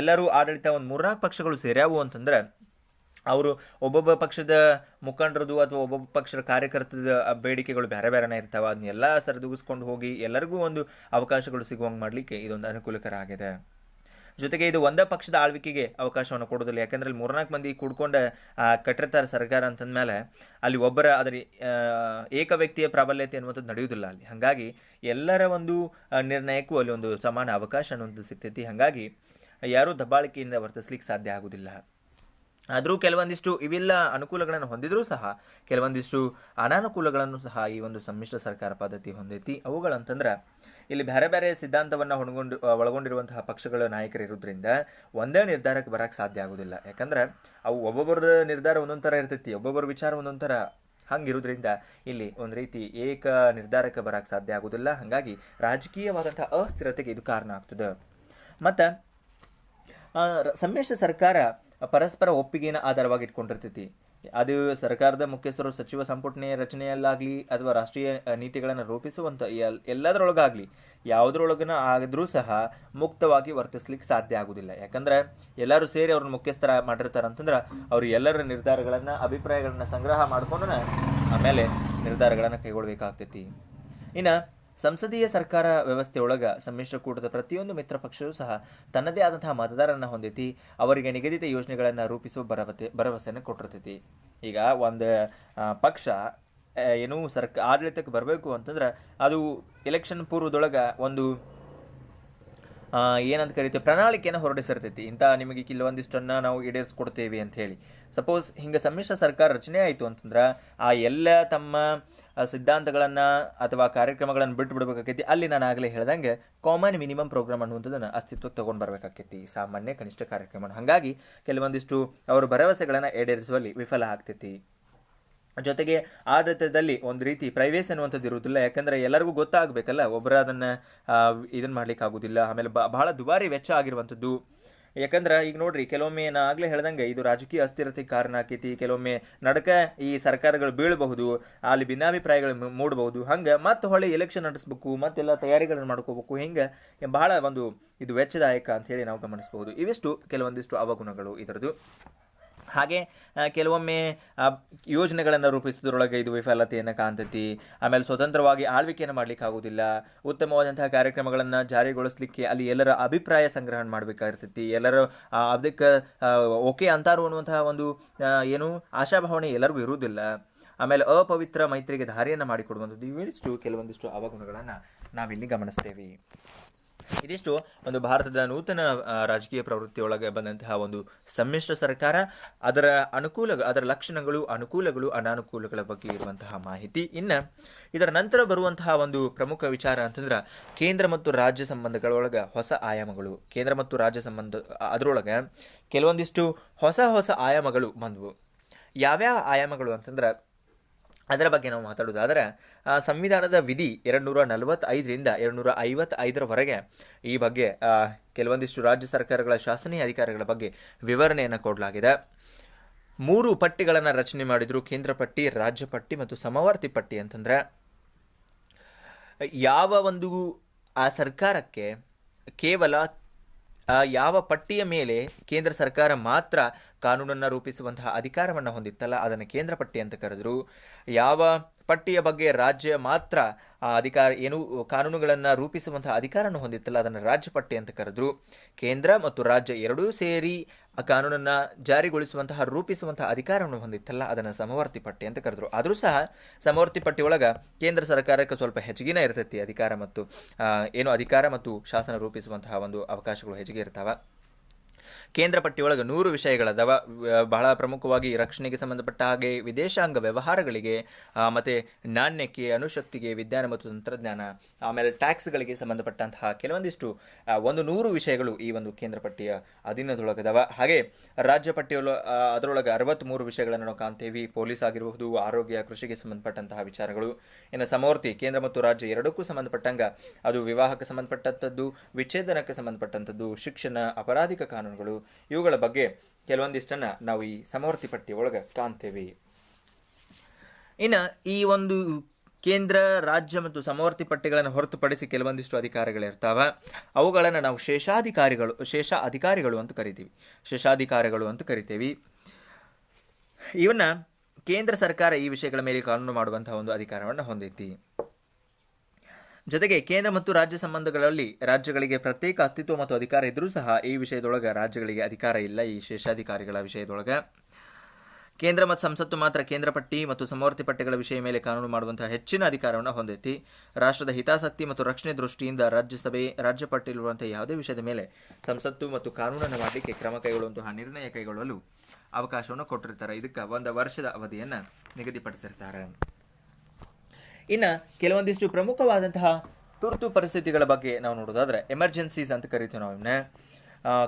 ಎಲ್ಲರೂ ಆಡಳಿತ ಒಂದು 3-4 ಪಕ್ಷಗಳು ಸೇರ್ಯಾವು ಅಂತಂದ್ರೆ ಅವರು ಒಬ್ಬೊಬ್ಬ ಪಕ್ಷದ ಮುಖಂಡರದು ಅಥವಾ ಒಬ್ಬೊಬ್ಬ ಪಕ್ಷದ ಕಾರ್ಯಕರ್ತರ ಬೇಡಿಕೆಗಳು ಬೇರೆ ಬೇರೆನೇ ಇರ್ತಾವ. ಅದನ್ನೆಲ್ಲ ಸರಿದೂಗಿಸ್ಕೊಂಡು ಹೋಗಿ ಎಲ್ಲರಿಗೂ ಒಂದು ಅವಕಾಶಗಳು ಸಿಗುವಂಗೆ ಮಾಡ್ಲಿಕ್ಕೆ ಇದೊಂದು ಅನುಕೂಲಕರ ಆಗಿದೆ. ಜೊತೆಗೆ ಇದು ಒಂದೇ ಪಕ್ಷದ ಆಳ್ವಿಕೆಗೆ ಅವಕಾಶವನ್ನು ಕೊಡೋದಿಲ್ಲ. ಯಾಕಂದ್ರೆ ಅಲ್ಲಿ 3-4 ಮಂದಿ ಕೂಡ್ಕೊಂಡ ಕಟ್ಟಿರ್ತಾರೆ ಸರ್ಕಾರ ಅಂತಂದ್ಮೇಲೆ ಅಲ್ಲಿ ಒಬ್ಬರ ಅದರ ಏಕ ವ್ಯಕ್ತಿಯ ಪ್ರಾಬಲ್ಯತೆ ಅನ್ನುವಂಥದ್ದು ನಡೆಯುವುದಿಲ್ಲ ಅಲ್ಲಿ. ಹಾಗಾಗಿ ಎಲ್ಲರ ಒಂದು ನಿರ್ಣಯಕ್ಕೂ ಅಲ್ಲಿ ಒಂದು ಸಮಾನ ಅವಕಾಶ ಅನ್ನುವಂಥದ್ದು ಸಿಗ್ತೈತಿ. ಹಾಗಾಗಿ ಯಾರೂ ದಬ್ಬಾಳಿಕೆಯಿಂದ ವರ್ತಿಸ್ಲಿಕ್ಕೆ ಸಾಧ್ಯ ಆಗುದಿಲ್ಲ. ಆದರೂ ಕೆಲವೊಂದಿಷ್ಟು ಇವೆಲ್ಲ ಅನುಕೂಲಗಳನ್ನು ಹೊಂದಿದ್ರೂ ಸಹ ಕೆಲವೊಂದಿಷ್ಟು ಅನಾನುಕೂಲಗಳನ್ನು ಸಹ ಈ ಒಂದು ಸಮ್ಮಿಶ್ರ ಸರ್ಕಾರ ಪದ್ಧತಿ ಹೊಂದೈತಿ. ಅವುಗಳಂತಂದ್ರೆ ಇಲ್ಲಿ ಬೇರೆ ಬೇರೆ ಸಿದ್ಧಾಂತವನ್ನ ಒಳಗೊಂಡಿರುವಂತಹ ಪಕ್ಷಗಳ ನಾಯಕರು ಇರೋದ್ರಿಂದ ಒಂದೇ ನಿರ್ಧಾರಕ್ಕೆ ಬರಕ್ಕೆ ಸಾಧ್ಯ ಆಗುದಿಲ್ಲ. ಯಾಕಂದ್ರೆ ಅವು ಒಬ್ಬೊಬ್ಬರದ ನಿರ್ಧಾರ ಒಂದೊಂದ್ ತರ ಇರ್ತೈತಿ, ಒಬ್ಬೊಬ್ಬರ ವಿಚಾರ ಒಂದೊಂದ್ ತರ ಹಂಗಿರುವುದರಿಂದ ಇಲ್ಲಿ ಒಂದ್ ರೀತಿ ಏಕ ನಿರ್ಧಾರಕ್ಕೆ ಬರಕ್ಕೆ ಸಾಧ್ಯ ಆಗುದಿಲ್ಲ. ಹಾಗಾಗಿ ರಾಜಕೀಯವಾದಂತಹ ಅಸ್ಥಿರತೆಗೆ ಇದು ಕಾರಣ ಆಗ್ತದೆ. ಮತ್ತು ಸಮ್ಮಿಶ್ರ ಸರ್ಕಾರ ಪರಸ್ಪರ ಒಪ್ಪಿಗೆನ ಆಧಾರವಾಗಿ ಇಟ್ಕೊಂಡಿರ್ತೈತಿ. ಅದು ಸರ್ಕಾರದ ಮುಖ್ಯಸ್ಥರು ಸಚಿವ ಸಂಪುಟ ರಚನೆಯಲ್ಲಾಗಲಿ ಅಥವಾ ರಾಷ್ಟ್ರೀಯ ನೀತಿಗಳನ್ನು ರೂಪಿಸುವಂಥ ಎಲ್ಲದರೊಳಗಾಗಲಿ ಯಾವುದ್ರೊಳಗನ ಆದ್ರೂ ಸಹ ಮುಕ್ತವಾಗಿ ವರ್ತಿಸ್ಲಿಕ್ಕೆ ಸಾಧ್ಯ ಆಗುದಿಲ್ಲ. ಯಾಕಂದ್ರೆ ಎಲ್ಲರೂ ಸೇರಿ ಅವ್ರನ್ನ ಮುಖ್ಯಸ್ಥರ ಮಾಡಿರ್ತಾರೆ ಅಂತಂದ್ರೆ ಅವ್ರು ಎಲ್ಲರ ನಿರ್ಧಾರಗಳನ್ನು ಅಭಿಪ್ರಾಯಗಳನ್ನ ಸಂಗ್ರಹ ಮಾಡ್ಕೊಂಡು ಆಮೇಲೆ ನಿರ್ಧಾರಗಳನ್ನು ಕೈಗೊಳ್ಬೇಕಾಗ್ತೈತಿ. ಇನ್ನು ಸಂಸದೀಯ ಸರ್ಕಾರ ವ್ಯವಸ್ಥೆಯೊಳಗ ಸಮ್ಮಿಶ್ರ ಕೂಟದ ಪ್ರತಿಯೊಂದು ಮಿತ್ರ ಪಕ್ಷವೂ ಸಹ ತನ್ನದೇ ಆದಂತಹ ಮತದಾರರನ್ನ ಹೊಂದೈತಿ. ಅವರಿಗೆ ನಿಗದಿತ ಯೋಜನೆಗಳನ್ನು ರೂಪಿಸುವ ಭರವಸೆಯನ್ನು ಕೊಟ್ಟಿರ್ತೈತಿ. ಈಗ ಒಂದು ಪಕ್ಷ ಏನು ಆಡಳಿತಕ್ಕೆ ಬರಬೇಕು ಅಂತಂದ್ರೆ ಅದು ಎಲೆಕ್ಷನ್ ಪೂರ್ವದೊಳಗ ಒಂದು ಏನಂತ ಕರಿತೀವಿ ಪ್ರಣಾಳಿಕೆಯನ್ನು ಹೊರಡಿಸಿರ್ತೈತಿ. ಇಂಥ ನಿಮಗೆ ಕೆಲವೊಂದಿಷ್ಟನ್ನು ನಾವು ಈಡೇರಿಸ್ಕೊಡ್ತೇವೆ ಅಂತ ಹೇಳಿ. ಸಪೋಸ್ ಹಿಂಗೆ ಸಮ್ಮಿಶ್ರ ಸರ್ಕಾರ ರಚನೆ ಆಯಿತು ಅಂತಂದ್ರೆ ಆ ಎಲ್ಲ ತಮ್ಮ ಸಿದ್ಧಾಂತಗಳನ್ನು ಅಥವಾ ಕಾರ್ಯಕ್ರಮಗಳನ್ನು ಬಿಟ್ಟು ಬಿಡಬೇಕಾಕೈತಿ. ಅಲ್ಲಿ ನಾನು ಆಗಲೇ ಹೇಳ್ದಂಗೆ ಕಾಮನ್ ಮಿನಿಮಮ್ ಪ್ರೋಗ್ರಾಮ್ ಅನ್ನುವಂಥದ್ದನ್ನು ಅಸ್ತಿತ್ವಕ್ಕೆ ತೊಗೊಂಡು ಬರಬೇಕಾಕೈತಿ, ಸಾಮಾನ್ಯ ಕನಿಷ್ಠ ಕಾರ್ಯಕ್ರಮ. ಹಾಗಾಗಿ ಕೆಲವೊಂದಿಷ್ಟು ಅವರ ಭರವಸೆಗಳನ್ನು ಈಡೇರಿಸುವಲ್ಲಿ ವಿಫಲ ಆಗ್ತೈತಿ. ಜೊತೆಗೆ ಆಡಳಿತದಲ್ಲಿ ಒಂದು ರೀತಿ ಪ್ರೈವೇಸಿ ಅನ್ನುವಂಥದ್ದು ಇರುವುದಿಲ್ಲ. ಯಾಕಂದ್ರೆ ಎಲ್ಲರಿಗೂ ಗೊತ್ತಾಗಬೇಕಲ್ಲ, ಒಬ್ಬರ ಅದನ್ನು ಇದನ್ನು ಮಾಡ್ಲಿಕ್ಕೆ ಆಗೋದಿಲ್ಲ. ಆಮೇಲೆ ಬಹಳ ದುಬಾರಿ ವೆಚ್ಚ ಆಗಿರುವಂಥದ್ದು. ಯಾಕಂದ್ರೆ ಈಗ ನೋಡ್ರಿ, ಕೆಲವೊಮ್ಮೆ ನಾ ಆಗ್ಲೇ ಹೇಳ್ದಂಗೆ ಇದು ರಾಜಕೀಯ ಅಸ್ಥಿರತೆಗೆ ಕಾರಣ ಆಕೈತಿ. ಕೆಲವೊಮ್ಮೆ ನಡಕ ಈ ಸರ್ಕಾರಗಳು ಬೀಳಬಹುದು, ಅಲ್ಲಿ ಭಿನ್ನಾಭಿಪ್ರಾಯಗಳು ಮೂಡಬಹುದು. ಹಂಗೆ ಮತ್ತೆ ಹೊಳೆ ಎಲೆಕ್ಷನ್ ನಡೆಸಬೇಕು, ಮತ್ತೆಲ್ಲ ತಯಾರಿಗಳನ್ನು ಮಾಡ್ಕೋಬೇಕು. ಹಿಂಗೆ ಬಹಳ ಒಂದು ಇದು ವೆಚ್ಚದಾಯಕ ಅಂತ ಹೇಳಿ ನಾವು ಗಮನಿಸಬಹುದು. ಇವಿಷ್ಟು ಕೆಲವೊಂದಿಷ್ಟು ಅವಗುಣಗಳು ಇದರದು. ಹಾಗೆ ಕೆಲವೊಮ್ಮೆ ಯೋಜನೆಗಳನ್ನು ರೂಪಿಸೋದ್ರೊಳಗೆ ಇದು ವಿಫಲತೆಯನ್ನು ಕಾಣ್ತೈತಿ. ಆಮೇಲೆ ಸ್ವತಂತ್ರವಾಗಿ ಆಳ್ವಿಕೆಯನ್ನು ಮಾಡ್ಲಿಕ್ಕೆ ಆಗೋದಿಲ್ಲ. ಉತ್ತಮವಾದಂತಹ ಕಾರ್ಯಕ್ರಮಗಳನ್ನು ಜಾರಿಗೊಳಿಸ್ಲಿಕ್ಕೆ ಅಲ್ಲಿ ಎಲ್ಲರ ಅಭಿಪ್ರಾಯ ಸಂಗ್ರಹಣ ಮಾಡಬೇಕಾಗಿರ್ತೈತಿ. ಎಲ್ಲರೂ ಅದಕ್ಕೆ ಓಕೆ ಅಂತಾರು ಅನ್ನುವಂತಹ ಒಂದು ಏನು ಆಶಾಭಾವನೆ ಎಲ್ಲರಿಗೂ ಇರುವುದಿಲ್ಲ. ಆಮೇಲೆ ಅಪವಿತ್ರ ಮೈತ್ರಿಗೆ ದಾರಿಯನ್ನು ಮಾಡಿಕೊಡುವಂಥದ್ದು. ಇವಿಷ್ಟು ಕೆಲವೊಂದಿಷ್ಟು ಅವಗುಣಗಳನ್ನು ನಾವಿಲ್ಲಿ ಗಮನಿಸ್ತೇವೆ. ಇದಿಷ್ಟು ಒಂದು ಭಾರತದ ನೂತನ ರಾಜಕೀಯ ಪ್ರವೃತ್ತಿಯೊಳಗೆ ಬಂದಂತಹ ಒಂದು ಸಮ್ಮಿಶ್ರ ಸರ್ಕಾರ, ಅದರ ಲಕ್ಷಣಗಳು, ಅನುಕೂಲಗಳು, ಅನಾನುಕೂಲಗಳ ಬಗ್ಗೆ ಇರುವಂತಹ ಮಾಹಿತಿ. ಇನ್ನು ಇದರ ನಂತರ ಬರುವಂತಹ ಒಂದು ಪ್ರಮುಖ ವಿಚಾರ ಅಂತಂದ್ರೆ ಕೇಂದ್ರ ಮತ್ತು ರಾಜ್ಯ ಸಂಬಂಧಗಳೊಳಗೆ ಹೊಸ ಆಯಾಮಗಳು. ಕೇಂದ್ರ ಮತ್ತು ರಾಜ್ಯ ಸಂಬಂಧ ಅದರೊಳಗೆ ಕೆಲವೊಂದಿಷ್ಟು ಹೊಸ ಆಯಾಮಗಳು ಬಂದವು. ಯಾವ್ಯಾವ ಆಯಾಮಗಳು ಅಂತಂದ್ರೆ ಅದರ ಬಗ್ಗೆ ನಾವು ಮಾತಾಡೋದಾದರೆ ಸಂವಿಧಾನದ ವಿಧಿ 245ರಿಂದ 255ರವರೆಗೆ ಈ ಬಗ್ಗೆ ಕೆಲವೊಂದಿಷ್ಟು ರಾಜ್ಯ ಸರ್ಕಾರಗಳ ಶಾಸನೀಯ ಅಧಿಕಾರಗಳ ಬಗ್ಗೆ ವಿವರಣೆಯನ್ನು ಕೊಡಲಾಗಿದೆ. 3 ಪಟ್ಟಿಗಳನ್ನು ರಚನೆ ಮಾಡಿದ್ರು: ಕೇಂದ್ರ ಪಟ್ಟಿ, ರಾಜ್ಯ ಪಟ್ಟಿ ಮತ್ತು ಸಮವರ್ತಿ ಪಟ್ಟಿ. ಅಂತಂದ್ರೆ ಯಾವ ಒಂದು ಆ ಸರ್ಕಾರಕ್ಕೆ ಕೇವಲ ಯಾವ ಪಟ್ಟಿಯ ಮೇಲೆ ಕೇಂದ್ರ ಸರ್ಕಾರ ಮಾತ್ರ ಕಾನೂನನ್ನು ರೂಪಿಸುವಂತಹ ಅಧಿಕಾರವನ್ನು ಹೊಂದಿತ್ತಲ್ಲ ಅದನ್ನು ಕೇಂದ್ರ ಪಟ್ಟಿ ಅಂತ ಕರೆದ್ರು. ಯಾವ ಪಟ್ಟಿಯ ಬಗ್ಗೆ ರಾಜ್ಯ ಮಾತ್ರ ಕಾನೂನುಗಳನ್ನು ರೂಪಿಸುವಂತಹ ಅಧಿಕಾರವನ್ನು ಹೊಂದಿತ್ತಲ್ಲ ಅದನ್ನು ರಾಜ್ಯ ಪಟ್ಟಿ ಅಂತ ಕರೆದ್ರು. ಕೇಂದ್ರ ಮತ್ತು ರಾಜ್ಯ ಎರಡೂ ಸೇರಿ ಆ ಕಾನೂನನ್ನು ಜಾರಿಗೊಳಿಸುವಂತಹ ರೂಪಿಸುವಂತಹ ಅಧಿಕಾರವನ್ನು ಹೊಂದಿತ್ತಲ್ಲ ಅದನ್ನು ಸಮವರ್ತಿ ಪಟ್ಟಿ ಅಂತ ಕರೆದ್ರು. ಆದರೂ ಸಹ ಸಮವರ್ತಿ ಪಟ್ಟಿ ಒಳಗೆ ಕೇಂದ್ರ ಸರ್ಕಾರಕ್ಕೆ ಸ್ವಲ್ಪ ಹೆಚ್ಚಿಗೆನೇ ಇರ್ತೈತಿ ಅಧಿಕಾರ ಮತ್ತು ಶಾಸನ ರೂಪಿಸುವಂತಹ ಒಂದು ಅವಕಾಶಗಳು ಹೆಚ್ಚಿಗೆ ಇರ್ತಾವ. ಕೇಂದ್ರ ಪಟ್ಟಿಯೊಳಗೆ 100 ವಿಷಯಗಳದಾವ. ಬಹಳ ಪ್ರಮುಖವಾಗಿ ರಕ್ಷಣೆಗೆ ಸಂಬಂಧಪಟ್ಟ ಹಾಗೆ, ವಿದೇಶಾಂಗ ವ್ಯವಹಾರಗಳಿಗೆ, ಮತ್ತು ನಾಣ್ಯಕ್ಕೆ, ಅಣುಶಕ್ತಿಗೆ, ವಿಜ್ಞಾನ ಮತ್ತು ತಂತ್ರಜ್ಞಾನ, ಆಮೇಲೆ ಟ್ಯಾಕ್ಸ್ಗಳಿಗೆ ಸಂಬಂಧಪಟ್ಟಂತಹ ಕೆಲವೊಂದಿಷ್ಟು 100 ವಿಷಯಗಳು ಈ ಒಂದು ಕೇಂದ್ರ ಪಟ್ಟಿಯ ಅಧೀನದೊಳಗದವ. ಹಾಗೆ ರಾಜ್ಯ ಪಟ್ಟಿಯೊಳ ಅದರೊಳಗೆ 63 ವಿಷಯಗಳನ್ನು ನಾವು ಕಾಣ್ತೇವೆ. ಪೊಲೀಸ್ ಆಗಿರಬಹುದು, ಆರೋಗ್ಯ, ಕೃಷಿಗೆ ಸಂಬಂಧಪಟ್ಟಂತಹ ವಿಚಾರಗಳು. ಇನ್ನು ಸಮವರ್ತಿ ಕೇಂದ್ರ ಮತ್ತು ರಾಜ್ಯ ಎರಡಕ್ಕೂ ಸಂಬಂಧಪಟ್ಟಂಗ ಅದು ವಿವಾಹಕ್ಕೆ ಸಂಬಂಧಪಟ್ಟಂಥದ್ದು, ವಿಚ್ಛೇದನಕ್ಕೆ ಸಂಬಂಧಪಟ್ಟಂಥದ್ದು, ಶಿಕ್ಷಣ, ಅಪರಾಧಿಕ ಕಾನೂನುಗಳು, ಇವುಗಳ ಬಗ್ಗೆ ಕೆಲವೊಂದಿಷ್ಟನ್ನ ನಾವು ಈ ಸಮವರ್ತಿ ಪಟ್ಟಿ ಒಳಗೆ ಕಾಣ್ತೇವೆ. ಇನ್ನು ಈ ಒಂದು ಕೇಂದ್ರ, ರಾಜ್ಯ ಮತ್ತು ಸಮವರ್ತಿ ಪಟ್ಟಿಗಳನ್ನು ಹೊರತುಪಡಿಸಿ ಕೆಲವೊಂದಿಷ್ಟು ಅಧಿಕಾರಿಗಳಿರ್ತಾವ. ಅವುಗಳನ್ನು ನಾವು ಶೇಷಾಧಿಕಾರಿಗಳು ಅಂತ ಕರಿತೀವಿ. ಇವನ್ನ ಕೇಂದ್ರ ಸರ್ಕಾರ ಈ ವಿಷಯಗಳ ಮೇಲೆ ಕಾನೂನು ಮಾಡುವಂತಹ ಒಂದು ಅಧಿಕಾರವನ್ನು ಹೊಂದೈತಿ. ಜೊತೆಗೆ ಕೇಂದ್ರ ಮತ್ತು ರಾಜ್ಯ ಸಂಬಂಧಗಳಲ್ಲಿ ರಾಜ್ಯಗಳಿಗೆ ಪ್ರತ್ಯೇಕ ಅಸ್ತಿತ್ವ ಮತ್ತು ಅಧಿಕಾರ ಇದ್ರೂ ಸಹ ಈ ವಿಷಯದೊಳಗೆ ರಾಜ್ಯಗಳಿಗೆ ಅಧಿಕಾರ ಇಲ್ಲ. ಈ ಶೇಷಾಧಿಕಾರಿಗಳ ವಿಷಯದೊಳಗೆ ಕೇಂದ್ರ ಮತ್ತು ಸಂಸತ್ತು ಮಾತ್ರ ಕೇಂದ್ರ ಪಟ್ಟಿ ಮತ್ತು ಸಮವರ್ತಿ ಪಟ್ಟಿಗಳ ವಿಷಯ ಮೇಲೆ ಕಾನೂನು ಮಾಡುವಂತಹ ಹೆಚ್ಚಿನ ಅಧಿಕಾರವನ್ನು ಹೊಂದೈತಿ. ರಾಷ್ಟ್ರದ ಹಿತಾಸಕ್ತಿ ಮತ್ತು ರಕ್ಷಣೆ ದೃಷ್ಟಿಯಿಂದ ರಾಜ್ಯಸಭೆ ರಾಜ್ಯ ಪಟ್ಟಿಯಲ್ಲಿರುವಂತಹ ಯಾವುದೇ ವಿಷಯದ ಮೇಲೆ ಸಂಸತ್ತು ಮತ್ತು ಕಾನೂನನ್ನು ಮಾಡಲಿಕ್ಕೆ ಕ್ರಮ ಕೈಗೊಳ್ಳುವಂತಹ ನಿರ್ಣಯ ಕೈಗೊಳ್ಳಲು ಅವಕಾಶವನ್ನು ಕೊಟ್ಟಿರ್ತಾರೆ. ಇದಕ್ಕೆ 1 ವರ್ಷದ ಅವಧಿಯನ್ನು ನಿಗದಿಪಡಿಸಿರ್ತಾರೆ. ಇನ್ನು ಕೆಲವೊಂದಿಷ್ಟು ಪ್ರಮುಖವಾದಂತಹ ತುರ್ತು ಪರಿಸ್ಥಿತಿಗಳ ಬಗ್ಗೆ ನಾವು ನೋಡೋದಾದ್ರೆ ಎಮರ್ಜೆನ್ಸೀಸ್ ಅಂತ ಕರಿತೀವಿ ನಾವು ಇವನ್ನ.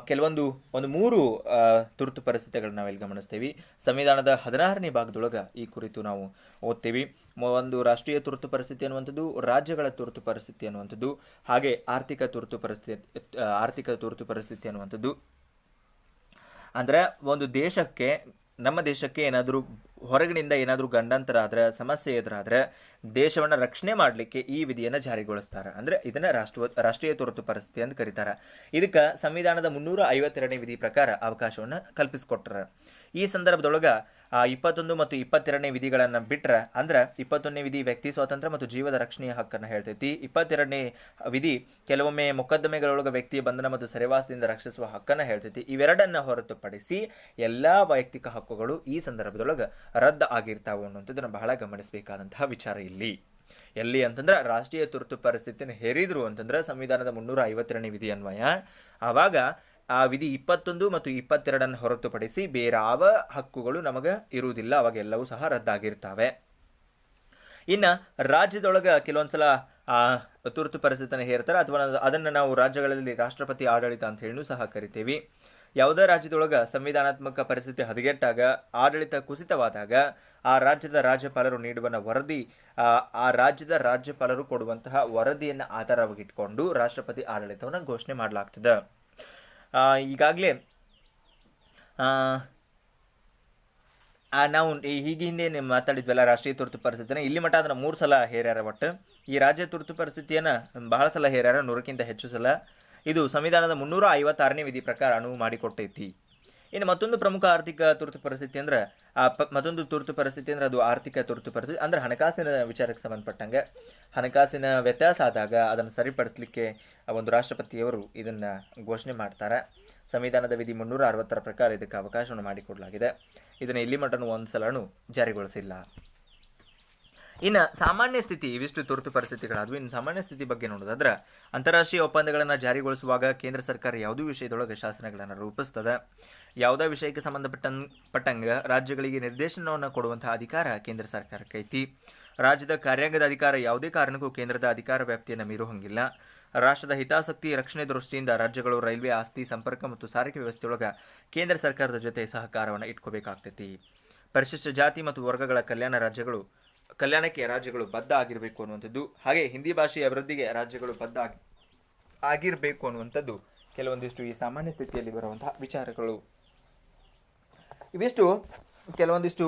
ಕೆಲವೊಂದು 3 ತುರ್ತು ಪರಿಸ್ಥಿತಿಗಳನ್ನ ನಾವಿಲ್ಲಿ ಗಮನಿಸ್ತೀವಿ. ಸಂವಿಧಾನದ 16ನೇ ಭಾಗದೊಳಗೆ ಈ ಕುರಿತು ನಾವು ಓದ್ತೀವಿ. ಒಂದು ರಾಷ್ಟ್ರೀಯ ತುರ್ತು ಪರಿಸ್ಥಿತಿ ಅನ್ನುವಂಥದ್ದು, ರಾಜ್ಯಗಳ ತುರ್ತು ಪರಿಸ್ಥಿತಿ ಅನ್ನುವಂಥದ್ದು, ಹಾಗೆ ಆರ್ಥಿಕ ತುರ್ತು ಪರಿಸ್ಥಿತಿ ಅನ್ನುವಂಥದ್ದು. ಅಂದ್ರೆ ಒಂದು ದೇಶಕ್ಕೆ, ನಮ್ಮ ದೇಶಕ್ಕೆ ಏನಾದರೂ ಹೊರಗಿನಿಂದ ಏನಾದರೂ ಗಂಡಾಂತರ ಆದ್ರೆ, ಸಮಸ್ಯೆ ಎದುರಾದ್ರೆ ದೇಶವನ್ನ ರಕ್ಷಣೆ ಮಾಡಲಿಕ್ಕೆ ಈ ವಿಧಿಯನ್ನ ಜಾರಿಗೊಳಿಸ್ತಾರೆ. ಅಂದ್ರೆ ಇದನ್ನ ರಾಷ್ಟ್ರೀಯ ತುರ್ತು ಪರಿಸ್ಥಿತಿ ಅಂತ ಕರೀತಾರೆ. ಇದಕ್ಕೆ ಸಂವಿಧಾನದ 352ನೇ ವಿಧಿ ಪ್ರಕಾರ ಅವಕಾಶವನ್ನ ಕಲ್ಪಿಸಿಕೊಟ್ಟಾರ. ಈ ಸಂದರ್ಭದೊಳಗ 21 ಮತ್ತು 22ನೇ ವಿಧಿಗಳನ್ನ ಬಿಟ್ರೆ, ಅಂದ್ರೆ 21ನೇ ವಿಧಿ ವ್ಯಕ್ತಿ ಸ್ವಾತಂತ್ರ್ಯ ಮತ್ತು ಜೀವದ ರಕ್ಷಣೆಯ ಹಕ್ಕನ್ನು ಹೇಳ್ತೈತಿ. 22ನೇ ವಿಧಿ ಕೆಲವೊಮ್ಮೆ ಮೊಕದ್ದಮೆಗಳೊಳಗ ವ್ಯಕ್ತಿಯ ಬಂಧನ ಮತ್ತು ಸೆರೆವಾಸದಿಂದ ರಕ್ಷಿಸುವ ಹಕ್ಕನ್ನು ಹೇಳ್ತೈತಿ. ಇವೆರಡನ್ನ ಹೊರತುಪಡಿಸಿ ಎಲ್ಲಾ ವೈಯಕ್ತಿಕ ಹಕ್ಕುಗಳು ಈ ಸಂದರ್ಭದೊಳಗ ರದ್ದು ಆಗಿರ್ತಾವ ಅನ್ನುವಂಥದ್ದನ್ನ ಬಹಳ ಗಮನಿಸಬೇಕಾದಂತಹ ವಿಚಾರ ಎಲ್ಲಿ ಅಂತಂದ್ರೆ ರಾಷ್ಟ್ರೀಯ ತುರ್ತು ಪರಿಸ್ಥಿತಿಯನ್ನು ಹೇರಿದ್ರು ಅಂತಂದ್ರೆ ಸಂವಿಧಾನದ 352ನೇ ವಿಧಿ ಅನ್ವಯ. ಆವಾಗ ಆ ವಿಧಿ 21 ಮತ್ತು 22 ಹೊರತುಪಡಿಸಿ ಬೇರಾವ ಹಕ್ಕುಗಳು ನಮಗ ಇರುವುದಿಲ್ಲ, ಅವಾಗ ಎಲ್ಲವೂ ಸಹ ರದ್ದಾಗಿರ್ತಾವೆ. ಇನ್ನ ರಾಜ್ಯದೊಳಗ ಕೆಲವೊಂದ್ಸಲ ತುರ್ತು ಪರಿಸ್ಥಿತಿಯನ್ನು ಹೇರ್ತಾರೆ, ಅಥವಾ ಅದನ್ನ ನಾವು ರಾಜ್ಯಗಳಲ್ಲಿ ರಾಷ್ಟ್ರಪತಿ ಆಡಳಿತ ಅಂತ ಹೇಳಿ ಸಹ ಕರಿತೇವೆ. ಯಾವುದೇ ರಾಜ್ಯದೊಳಗ ಸಂವಿಧಾನಾತ್ಮಕ ಪರಿಸ್ಥಿತಿ ಹದಗೆಟ್ಟಾಗ, ಆಡಳಿತ ಕುಸಿತವಾದಾಗ ಆ ರಾಜ್ಯದ ರಾಜ್ಯಪಾಲರು ನೀಡುವ ವರದಿ, ಆ ರಾಜ್ಯದ ರಾಜ್ಯಪಾಲರು ಕೊಡುವಂತಹ ವರದಿಯನ್ನು ಆಧಾರವಾಗಿಟ್ಕೊಂಡು ರಾಷ್ಟ್ರಪತಿ ಆಡಳಿತವನ್ನು ಘೋಷಣೆ ಮಾಡಲಾಗ್ತದೆ. ಈಗಾಗಲೇ ನಾವು ಹಿಂದೆ ಮಾತಾಡಿದ್ವಲ್ಲ ರಾಷ್ಟ್ರೀಯ ತುರ್ತು ಪರಿಸ್ಥಿತಿನ, ಇಲ್ಲಿ ಮಟ್ಟ ಅದನ್ನ 3 ಸಲ ಹೇರ್ಯಾರ. ಒಟ್ಟು ಈ ರಾಜ್ಯ ತುರ್ತು ಪರಿಸ್ಥಿತಿಯನ್ನ ಬಹಳ ಸಲ ಹೇರ್ಯಾರ, 100ಕ್ಕಿಂತ ಹೆಚ್ಚು ಸಲ. ಇದು ಸಂವಿಧಾನದ 356ನೇ ವಿಧಿ ಪ್ರಕಾರ ಅನುವು ಮಾಡಿಕೊಟ್ಟೈತಿ. ಇನ್ನು ಮತ್ತೊಂದು ಪ್ರಮುಖ ಆರ್ಥಿಕ ತುರ್ತು ಪರಿಸ್ಥಿತಿ ಅಂದ್ರೆ ಅದು ಆರ್ಥಿಕ ತುರ್ತು ಪರಿಸ್ಥಿತಿ ಅಂದ್ರೆ ಹಣಕಾಸಿನ ವಿಚಾರಕ್ಕೆ ಸಂಬಂಧಪಟ್ಟಂಗೆ ಹಣಕಾಸಿನ ವ್ಯತ್ಯಾಸ ಆದಾಗ ಅದನ್ನು ಸರಿಪಡಿಸಲಿಕ್ಕೆ ಒಂದು ರಾಷ್ಟ್ರಪತಿಯವರು ಇದನ್ನ ಘೋಷಣೆ ಮಾಡ್ತಾರೆ. ಸಂವಿಧಾನದ ವಿಧಿ 360ರ ಪ್ರಕಾರ ಇದಕ್ಕೆ ಅವಕಾಶವನ್ನು ಮಾಡಿಕೊಡಲಾಗಿದೆ. ಇದನ್ನ ಇಲ್ಲಿ ಮಟ್ಟನು ಒಂದ್ಸಲನು ಜಾರಿಗೊಳಿಸಿಲ್ಲ. ಇನ್ನು ಸಾಮಾನ್ಯ ಸ್ಥಿತಿ, ಇವಿಷ್ಟು ತುರ್ತು ಪರಿಸ್ಥಿತಿಗಳಾದ್ವು. ಇನ್ನು ಸಾಮಾನ್ಯ ಸ್ಥಿತಿ ಬಗ್ಗೆ ನೋಡೋದಾದ್ರೆ, ಅಂತಾರಾಷ್ಟ್ರೀಯ ಒಪ್ಪಂದಗಳನ್ನು ಜಾರಿಗೊಳಿಸುವಾಗ ಕೇಂದ್ರ ಸರ್ಕಾರ ಯಾವುದೋ ವಿಷಯದೊಳಗೆ ಶಾಸನಗಳನ್ನು ರೂಪಿಸ್ತದೆ. ಯಾವುದೇ ವಿಷಯಕ್ಕೆ ಸಂಬಂಧಪಟ್ಟಂಗ ರಾಜ್ಯಗಳಿಗೆ ನಿರ್ದೇಶನವನ್ನು ಕೊಡುವಂತಹ ಅಧಿಕಾರ ಕೇಂದ್ರ ಸರ್ಕಾರಕ್ಕೆ ಐತಿ. ರಾಜ್ಯದ ಕಾರ್ಯಾಂಗದ ಅಧಿಕಾರ ಯಾವುದೇ ಕಾರಣಕ್ಕೂ ಕೇಂದ್ರದ ಅಧಿಕಾರ ವ್ಯಾಪ್ತಿಯನ್ನು ಮೀರುವಂಗಿಲ್ಲ. ರಾಷ್ಟ್ರದ ಹಿತಾಸಕ್ತಿ ರಕ್ಷಣೆ ದೃಷ್ಟಿಯಿಂದ ರಾಜ್ಯಗಳು ರೈಲ್ವೆ, ಆಸ್ತಿ, ಸಂಪರ್ಕ ಮತ್ತು ಸಾರಿಗೆ ವ್ಯವಸ್ಥೆಯೊಳಗ ಕೇಂದ್ರ ಸರ್ಕಾರದ ಜೊತೆ ಸಹಕಾರವನ್ನು ಇಟ್ಕೋಬೇಕಾಗ್ತೈತಿ. ಪರಿಶಿಷ್ಟ ಜಾತಿ ಮತ್ತು ವರ್ಗಗಳ ಕಲ್ಯಾಣಕ್ಕೆ ರಾಜ್ಯಗಳು ಬದ್ಧ ಆಗಿರಬೇಕು ಅನ್ನುವಂಥದ್ದು, ಹಾಗೆ ಹಿಂದಿ ಭಾಷೆಯ ಅಭಿವೃದ್ಧಿಗೆ ರಾಜ್ಯಗಳು ಬದ್ಧ ಆಗಿರಬೇಕು ಅನ್ನುವಂಥದ್ದು ಕೆಲವೊಂದಿಷ್ಟು ಈ ಸಾಮಾನ್ಯ ಸ್ಥಿತಿಯಲ್ಲಿ ಬರುವಂತಹ ವಿಚಾರಗಳು. ಇವಿಷ್ಟು ಕೆಲವೊಂದಿಷ್ಟು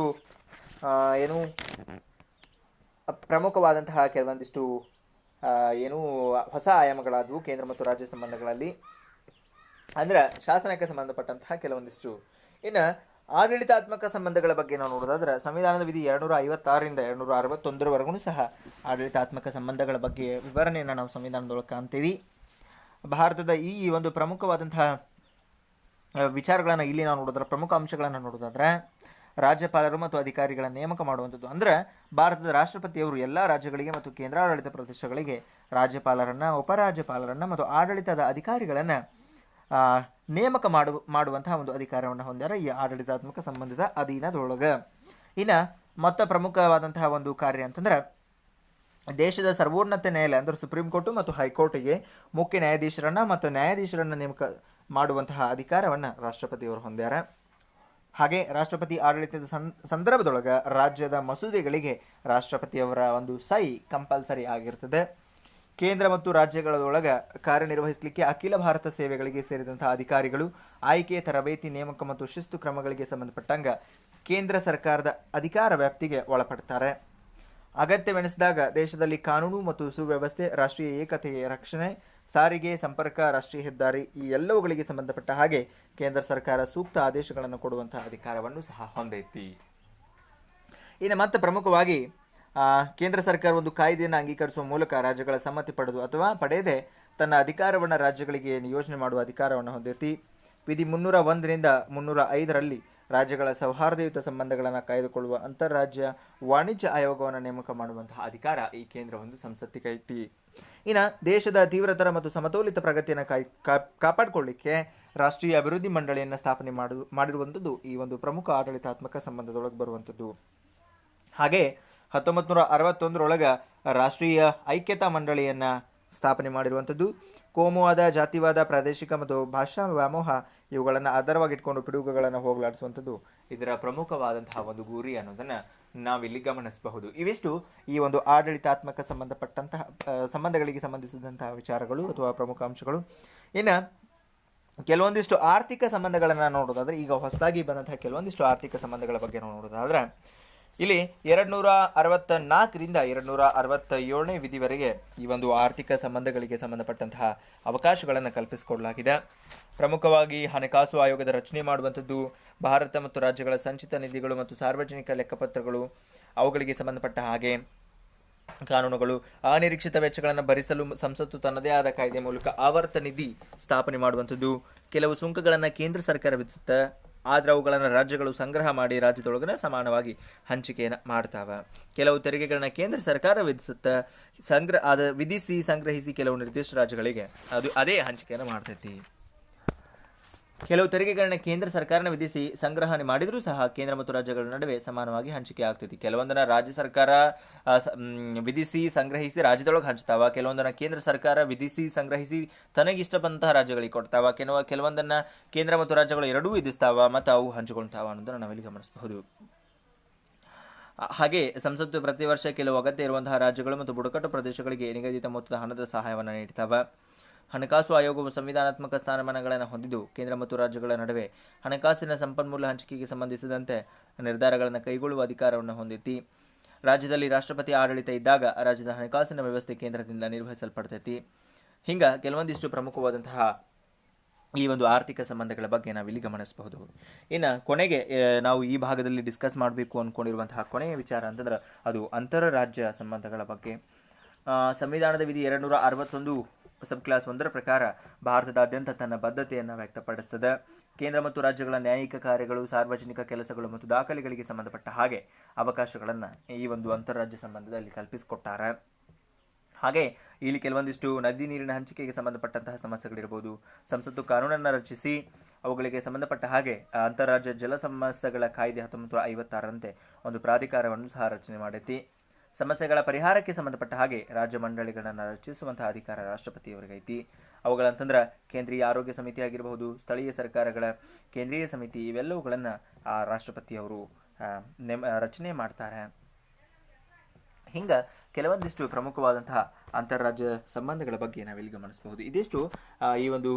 ಪ್ರಮುಖವಾದಂತಹ ಕೆಲವೊಂದಿಷ್ಟು ಹೊಸ ಆಯಾಮಗಳಾದವು ಕೇಂದ್ರ ಮತ್ತು ರಾಜ್ಯ ಸಂಬಂಧಗಳಲ್ಲಿ, ಅಂದ್ರೆ ಶಾಸನಕ್ಕೆ ಸಂಬಂಧಪಟ್ಟಂತಹ ಕೆಲವೊಂದಿಷ್ಟು. ಇನ್ನು ಆಡಳಿತಾತ್ಮಕ ಸಂಬಂಧಗಳ ಬಗ್ಗೆ ನಾವು ನೋಡೋದಾದ್ರೆ, ಸಂವಿಧಾನದ ವಿಧಿ 256ರಿಂದ 261ರವರೆಗೂ ಸಹ ಆಡಳಿತಾತ್ಮಕ ಸಂಬಂಧಗಳ ಬಗ್ಗೆ ವಿವರಣೆಯನ್ನು ನಾವು ಸಂವಿಧಾನದೊಳಗೆ ಕಾಣ್ತೀವಿ. ಭಾರತದ ಈ ಒಂದು ಪ್ರಮುಖವಾದಂತಹ ವಿಚಾರಗಳನ್ನು ಇಲ್ಲಿ ನಾವು ನೋಡೋದಾದ್ರೆ, ಪ್ರಮುಖ ಅಂಶಗಳನ್ನು ನೋಡೋದಾದ್ರೆ, ರಾಜ್ಯಪಾಲರು ಮತ್ತು ಅಧಿಕಾರಿಗಳ ನೇಮಕ ಮಾಡುವಂಥದ್ದು. ಅಂದ್ರೆ ಭಾರತದ ರಾಷ್ಟ್ರಪತಿಯವರು ಎಲ್ಲ ರಾಜ್ಯಗಳಿಗೆ ಮತ್ತು ಕೇಂದ್ರಾಡಳಿತ ಪ್ರದೇಶಗಳಿಗೆ ರಾಜ್ಯಪಾಲರನ್ನ, ಉಪರಾಜ್ಯಪಾಲರನ್ನ ಮತ್ತು ಆಡಳಿತದ ಅಧಿಕಾರಿಗಳನ್ನ ನೇಮಕ ಮಾಡುವಂತಹ ಒಂದು ಅಧಿಕಾರವನ್ನು ಹೊಂದ್ಯಾರ ಈ ಆಡಳಿತಾತ್ಮಕ ಸಂಬಂಧದ ಅಧೀನದೊಳಗ. ಇನ್ನು ಮತ್ತ ಪ್ರಮುಖವಾದಂತಹ ಒಂದು ಕಾರ್ಯ ಅಂತಂದ್ರೆ, ದೇಶದ ಸರ್ವೋನ್ನತ ನ್ಯಾಯಾಲಯ ಅಂದ್ರೆ ಸುಪ್ರೀಂ ಕೋರ್ಟ್ ಮತ್ತು ಹೈಕೋರ್ಟಿಗೆ ಮುಖ್ಯ ನ್ಯಾಯಾಧೀಶರನ್ನ ಮತ್ತು ನ್ಯಾಯಾಧೀಶರನ್ನ ನೇಮಕ ಮಾಡುವಂತಹ ಅಧಿಕಾರವನ್ನ ರಾಷ್ಟ್ರಪತಿಯವರು ಹೊಂದ್ಯಾರ. ಹಾಗೆ ರಾಷ್ಟ್ರಪತಿ ಆಡಳಿತದ ಸಂದರ್ಭದೊಳಗ ರಾಜ್ಯದ ಮಸೂದೆಗಳಿಗೆ ರಾಷ್ಟ್ರಪತಿಯವರ ಒಂದು ಸಹಿ ಕಂಪಲ್ಸರಿ ಆಗಿರ್ತದೆ. ಕೇಂದ್ರ ಮತ್ತು ರಾಜ್ಯಗಳೊಳಗ ಕಾರ್ಯನಿರ್ವಹಿಸಲಿಕ್ಕೆ ಅಖಿಲ ಭಾರತ ಸೇವೆಗಳಿಗೆ ಸೇರಿದಂತಹ ಅಧಿಕಾರಿಗಳು ಆಯ್ಕೆ, ತರಬೇತಿ, ನೇಮಕ ಮತ್ತು ಶಿಸ್ತು ಕ್ರಮಗಳಿಗೆ ಸಂಬಂಧಪಟ್ಟಂಗ ಕೇಂದ್ರ ಸರ್ಕಾರದ ಅಧಿಕಾರ ವ್ಯಾಪ್ತಿಗೆ ಒಳಪಡ್ತಾರೆ. ಅಗತ್ಯವೆನಿಸಿದಾಗ ದೇಶದಲ್ಲಿ ಕಾನೂನು ಮತ್ತು ಸುವ್ಯವಸ್ಥೆ, ರಾಷ್ಟ್ರೀಯ ಏಕತೆಯ ರಕ್ಷಣೆ, ಸಾರಿಗೆ, ಸಂಪರ್ಕ, ರಾಷ್ಟ್ರೀಯ ಹೆದ್ದಾರಿ ಈ ಎಲ್ಲವುಗಳಿಗೆ ಸಂಬಂಧಪಟ್ಟ ಹಾಗೆ ಕೇಂದ್ರ ಸರ್ಕಾರ ಸೂಕ್ತ ಆದೇಶಗಳನ್ನು ಕೊಡುವಂತಹ ಅಧಿಕಾರವನ್ನು ಸಹ ಹೊಂದೈತಿ. ಇನ್ನು ಮತ್ತೆ ಪ್ರಮುಖವಾಗಿ ಕೇಂದ್ರ ಸರ್ಕಾರ ಒಂದು ಕಾಯ್ದೆಯನ್ನು ಅಂಗೀಕರಿಸುವ ಮೂಲಕ ರಾಜ್ಯಗಳ ಸಮ್ಮತಿ ಪಡೆದು ಅಥವಾ ಪಡೆಯದೆ ತನ್ನ ಅಧಿಕಾರವನ್ನು ರಾಜ್ಯಗಳಿಗೆ ನಿಯೋಜನೆ ಮಾಡುವ ಅಧಿಕಾರವನ್ನು ಹೊಂದೈತಿ. ವಿಧಿ 301ರಿಂದ 305ರಲ್ಲಿ ರಾಜ್ಯಗಳ ಸೌಹಾರ್ದಯುತ ಸಂಬಂಧಗಳನ್ನು ಕಾಯ್ದುಕೊಳ್ಳುವ ಅಂತಾರಾಜ್ಯ ವಾಣಿಜ್ಯ ಆಯೋಗವನ್ನು ನೇಮಕ ಮಾಡುವಂತಹ ಅಧಿಕಾರ ಈ ಕೇಂದ್ರ ಒಂದು ಸಂಸತ್ತಿಗೆ ಐತಿ. ಇನ್ನು ದೇಶದ ತೀವ್ರತರ ಮತ್ತು ಸಮತೋಲಿತ ಪ್ರಗತಿಯನ್ನು ಕಾಪಾಡಿಕೊಳ್ಳಿಕ್ಕೆ ರಾಷ್ಟ್ರೀಯ ಅಭಿವೃದ್ಧಿ ಮಂಡಳಿಯನ್ನು ಸ್ಥಾಪನೆ ಮಾಡಿರುವಂಥದ್ದು ಈ ಒಂದು ಪ್ರಮುಖ ಆಡಳಿತಾತ್ಮಕ ಸಂಬಂಧದೊಳಗೆ ಬರುವಂಥದ್ದು. ಹಾಗೆ 1961ರೊಳಗ ರಾಷ್ಟ್ರೀಯ ಐಕ್ಯತಾ ಮಂಡಳಿಯನ್ನ ಸ್ಥಾಪನೆ ಮಾಡಿರುವಂಥದ್ದು. ಕೋಮುವಾದ, ಜಾತಿವಾದ, ಪ್ರಾದೇಶಿಕ ಮತ್ತು ಭಾಷಾ ವ್ಯಾಮೋಹ ಇವುಗಳನ್ನು ಆಧಾರವಾಗಿಟ್ಕೊಂಡು ಪಿಡುಗುಗಳನ್ನು ಹೋಗಲಾಡಿಸುವಂಥದ್ದು ಇದರ ಪ್ರಮುಖವಾದಂತಹ ಒಂದು ಗುರಿ ಅನ್ನೋದನ್ನ ನಾವಿಲ್ಲಿ ಗಮನಿಸಬಹುದು. ಇವಿಷ್ಟು ಈ ಒಂದು ಆಡಳಿತಾತ್ಮಕ ಸಂಬಂಧಪಟ್ಟಂತಹ ಸಂಬಂಧಗಳಿಗೆ ಸಂಬಂಧಿಸಿದಂತಹ ವಿಚಾರಗಳು ಅಥವಾ ಪ್ರಮುಖ ಅಂಶಗಳು. ಇನ್ನು ಕೆಲವೊಂದಿಷ್ಟು ಆರ್ಥಿಕ ಸಂಬಂಧಗಳನ್ನ ನೋಡೋದಾದ್ರೆ, ಈಗ ಹೊಸದಾಗಿ ಬಂದಂತಹ ಕೆಲವೊಂದಿಷ್ಟು ಆರ್ಥಿಕ ಸಂಬಂಧಗಳ ಬಗ್ಗೆ ನಾವು ನೋಡೋದಾದ್ರೆ, ಇಲ್ಲಿ 264ರಿಂದ 267ನೇ ವಿಧಿವರೆಗೆ ಈ ಒಂದು ಆರ್ಥಿಕ ಸಂಬಂಧಗಳಿಗೆ ಸಂಬಂಧಪಟ್ಟಂತಹ ಅವಕಾಶಗಳನ್ನು ಕಲ್ಪಿಸಿಕೊಡಲಾಗಿದೆ. ಪ್ರಮುಖವಾಗಿ ಹಣಕಾಸು ಆಯೋಗದ ರಚನೆ ಮಾಡುವಂಥದ್ದು, ಭಾರತ ಮತ್ತು ರಾಜ್ಯಗಳ ಸಂಚಿತ ನಿಧಿಗಳು ಮತ್ತು ಸಾರ್ವಜನಿಕ ಲೆಕ್ಕಪತ್ರಗಳು, ಅವುಗಳಿಗೆ ಸಂಬಂಧಪಟ್ಟ ಹಾಗೆ ಕಾನೂನುಗಳು, ಅನಿರೀಕ್ಷಿತ ವೆಚ್ಚಗಳನ್ನು ಭರಿಸಲು ಸಂಸತ್ತು ತನ್ನದೇ ಆದ ಕಾಯ್ದೆ ಮೂಲಕ ಆವರ್ತ ನಿಧಿ ಸ್ಥಾಪನೆ ಮಾಡುವಂಥದ್ದು, ಕೆಲವು ಸುಂಕಗಳನ್ನು ಕೇಂದ್ರ ಸರ್ಕಾರ ವಿಧಿಸುತ್ತೆ, ಆದ್ರೆ ಅವುಗಳನ್ನು ರಾಜ್ಯಗಳು ಸಂಗ್ರಹ ಮಾಡಿ ರಾಜ್ಯದೊಳಗನ ಸಮಾನವಾಗಿ ಹಂಚಿಕೆಯನ್ನು ಮಾಡ್ತಾವ. ಕೆಲವು ತೆರಿಗೆಗಳನ್ನ ಕೇಂದ್ರ ಸರ್ಕಾರ ವಿಧಿಸುತ್ತೆ, ವಿಧಿಸಿ ಸಂಗ್ರಹಿಸಿ ಕೆಲವು ನಿರ್ದಿಷ್ಟ ರಾಜ್ಯಗಳಿಗೆ ಅದೇ ಹಂಚಿಕೆಯನ್ನು ಮಾಡ್ತೈತಿ. ಕೆಲವು ತೆರಿಗೆಗಳನ್ನ ಕೇಂದ್ರ ಸರ್ಕಾರನ ವಿಧಿಸಿ ಸಂಗ್ರಹಣೆ ಮಾಡಿದ್ರೂ ಸಹ ಕೇಂದ್ರ ಮತ್ತು ರಾಜ್ಯಗಳ ನಡುವೆ ಸಮಾನವಾಗಿ ಹಂಚಿಕೆ ಆಗ್ತೈತಿ. ಕೆಲವೊಂದನ್ನ ರಾಜ್ಯ ಸರ್ಕಾರ ವಿಧಿಸಿ ಸಂಗ್ರಹಿಸಿ ರಾಜ್ಯದೊಳಗೆ ಹಂಚ್ತಾವ, ಕೆಲವೊಂದನ್ನ ಕೇಂದ್ರ ಸರ್ಕಾರ ವಿಧಿಸಿ ಸಂಗ್ರಹಿಸಿ ತನಗಿಷ್ಟ ಬಂದಂತಹ ರಾಜ್ಯಗಳಿಗೆ ಕೊಡ್ತಾವ, ಕೆಲವೊಂದನ್ನ ಕೇಂದ್ರ ಮತ್ತು ರಾಜ್ಯಗಳು ಎರಡೂ ವಿಧಿಸ್ತಾವ ಮತ್ತು ಅವು ಹಂಚಿಕೊಳ್ತಾವ ಅನ್ನೋದನ್ನ ನಾವಿಲ್ಲಿ ಗಮನಿಸಬಹುದು. ಹಾಗೆ ಸಂಸತ್ತು ಪ್ರತಿ ವರ್ಷ ಕೆಲವು ಅಗತ್ಯ ಇರುವಂತಹ ರಾಜ್ಯಗಳು ಮತ್ತು ಬುಡಕಟ್ಟು ಪ್ರದೇಶಗಳಿಗೆ ನಿಗದಿತ ಮೊತ್ತದ ಹಣದ ಸಹಾಯವನ್ನು ನೀಡ್ತಾವ. ಹಣಕಾಸು ಆಯೋಗವು ಸಂವಿಧಾನಾತ್ಮಕ ಸ್ಥಾನಮಾನಗಳನ್ನು ಹೊಂದಿದ್ದು, ಕೇಂದ್ರ ಮತ್ತು ರಾಜ್ಯಗಳ ನಡುವೆ ಹಣಕಾಸಿನ ಸಂಪನ್ಮೂಲ ಹಂಚಿಕೆಗೆ ಸಂಬಂಧಿಸಿದಂತೆ ನಿರ್ಧಾರಗಳನ್ನು ಕೈಗೊಳ್ಳುವ ಅಧಿಕಾರವನ್ನು ಹೊಂದೈತಿ. ರಾಜ್ಯದಲ್ಲಿ ರಾಷ್ಟ್ರಪತಿ ಆಡಳಿತ ಇದ್ದಾಗ ರಾಜ್ಯದ ಹಣಕಾಸಿನ ವ್ಯವಸ್ಥೆ ಕೇಂದ್ರದಿಂದ ನಿರ್ವಹಿಸಲ್ಪಡ್ತೈತಿ. ಹಿಂಗ ಕೆಲವೊಂದಿಷ್ಟು ಪ್ರಮುಖವಾದಂತಹ ಈ ಒಂದು ಆರ್ಥಿಕ ಸಂಬಂಧಗಳ ಬಗ್ಗೆ ನಾವಿಲ್ಲಿ ಗಮನಿಸಬಹುದು. ಇನ್ನು ಕೊನೆಗೆ ನಾವು ಈ ಭಾಗದಲ್ಲಿ ಡಿಸ್ಕಸ್ ಮಾಡಬೇಕು ಅಂದ್ಕೊಂಡಿರುವಂತಹ ಕೊನೆಯ ವಿಚಾರ ಅಂತಂದ್ರೆ ಅದು ಅಂತರರಾಜ್ಯ ಸಂಬಂಧಗಳ ಬಗ್ಗೆ. ಸಂವಿಧಾನದ ವಿಧಿ 261 ಸಬ್ ಕ್ಲಾಸ್ 1 ಪ್ರಕಾರ ಭಾರತದಾದ್ಯಂತ ತನ್ನ ಬದ್ಧತೆಯನ್ನು ವ್ಯಕ್ತಪಡಿಸುತ್ತದೆ. ಕೇಂದ್ರ ಮತ್ತು ರಾಜ್ಯಗಳ ನ್ಯಾಯಿಕ ಕಾರ್ಯಗಳು, ಸಾರ್ವಜನಿಕ ಕೆಲಸಗಳು ಮತ್ತು ದಾಖಲೆಗಳಿಗೆ ಸಂಬಂಧಪಟ್ಟ ಹಾಗೆ ಅವಕಾಶಗಳನ್ನು ಈ ಒಂದು ಅಂತರರಾಜ್ಯ ಸಂಬಂಧದಲ್ಲಿ ಕಲ್ಪಿಸಿಕೊಟ್ಟಾರೆ. ಹಾಗೆ ಇಲ್ಲಿ ಕೆಲವೊಂದಿಷ್ಟು ನದಿ ನೀರಿನ ಹಂಚಿಕೆಗೆ ಸಂಬಂಧಪಟ್ಟಂತಹ ಸಮಸ್ಯೆಗಳಿರ್ಬೋದು. ಸಂಸತ್ತು ಕಾನೂನನ್ನು ರಚಿಸಿ ಅವುಗಳಿಗೆ ಸಂಬಂಧಪಟ್ಟ ಹಾಗೆ ಅಂತರರಾಜ್ಯ ಜಲ ಸಮಸ್ಯೆಗಳ ಕಾಯ್ದೆ 1956ರಂತೆ ಒಂದು ಪ್ರಾಧಿಕಾರವನ್ನು ಸಹ ರಚನೆ ಮಾಡೈತಿ. ಸಮಸ್ಯೆಗಳ ಪರಿಹಾರಕ್ಕೆ ಸಂಬಂಧಪಟ್ಟ ಹಾಗೆ ರಾಜ್ಯ ಮಂಡಳಿಗಳನ್ನು ರಚಿಸುವಂತಹ ಅಧಿಕಾರ ರಾಷ್ಟ್ರಪತಿಯವರಿಗೈತಿ. ಅವುಗಳಂತಂದ್ರೆ ಕೇಂದ್ರೀಯ ಆರೋಗ್ಯ ಸಮಿತಿ ಆಗಿರಬಹುದು, ಸ್ಥಳೀಯ ಸರ್ಕಾರಗಳ ಕೇಂದ್ರೀಯ ಸಮಿತಿ, ಇವೆಲ್ಲವುಗಳನ್ನು ರಾಷ್ಟ್ರಪತಿಯವರು ರಚನೆ ಮಾಡ್ತಾರೆ. ಹಿಂಗ ಕೆಲವೊಂದಿಷ್ಟು ಪ್ರಮುಖವಾದಂತಹ ಅಂತಾರಾಜ್ಯ ಸಂಬಂಧಗಳ ಬಗ್ಗೆ ನಾವಿಲ್ಲಿ ಗಮನಿಸಬಹುದು. ಇದಿಷ್ಟು ಈ ಒಂದು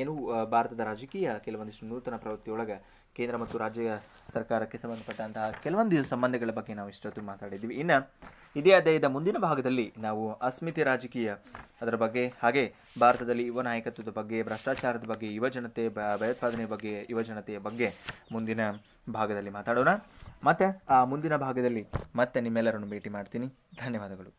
ಏನು ಭಾರತದ ರಾಜಕೀಯ ಕೆಲವೊಂದಿಷ್ಟು ನೂತನ ಪ್ರವೃತ್ತಿಯೊಳಗೆ ಕೇಂದ್ರ ಮತ್ತು ರಾಜ್ಯ ಸರ್ಕಾರಕ್ಕೆ ಸಂಬಂಧಪಟ್ಟಂತಹ ಕೆಲವೊಂದು ಸಂಬಂಧಗಳ ಬಗ್ಗೆ ನಾವು ಇಷ್ಟೊತ್ತು ಮಾತಾಡಿದ್ವಿ. ಇನ್ನು ಇದೇ ಅಧ್ಯಾಯದ ಮುಂದಿನ ಭಾಗದಲ್ಲಿ ನಾವು ಅಸ್ಮಿತೆ ರಾಜಕೀಯ ಅದರ ಬಗ್ಗೆ, ಹಾಗೆ ಭಾರತದಲ್ಲಿ ಯುವ ನಾಯಕತ್ವದ ಬಗ್ಗೆ, ಭ್ರಷ್ಟಾಚಾರದ ಬಗ್ಗೆ, ಯುವಜನತೆ, ಭಯೋತ್ಪಾದನೆ ಬಗ್ಗೆ, ಯುವಜನತೆಯ ಬಗ್ಗೆ ಮುಂದಿನ ಭಾಗದಲ್ಲಿ ಮಾತಾಡೋಣ. ಮತ್ತೆ ಮುಂದಿನ ಭಾಗದಲ್ಲಿ ಮತ್ತೆ ನಿಮ್ಮೆಲ್ಲರನ್ನು ಭೇಟಿ ಮಾಡ್ತೀನಿ. ಧನ್ಯವಾದಗಳು.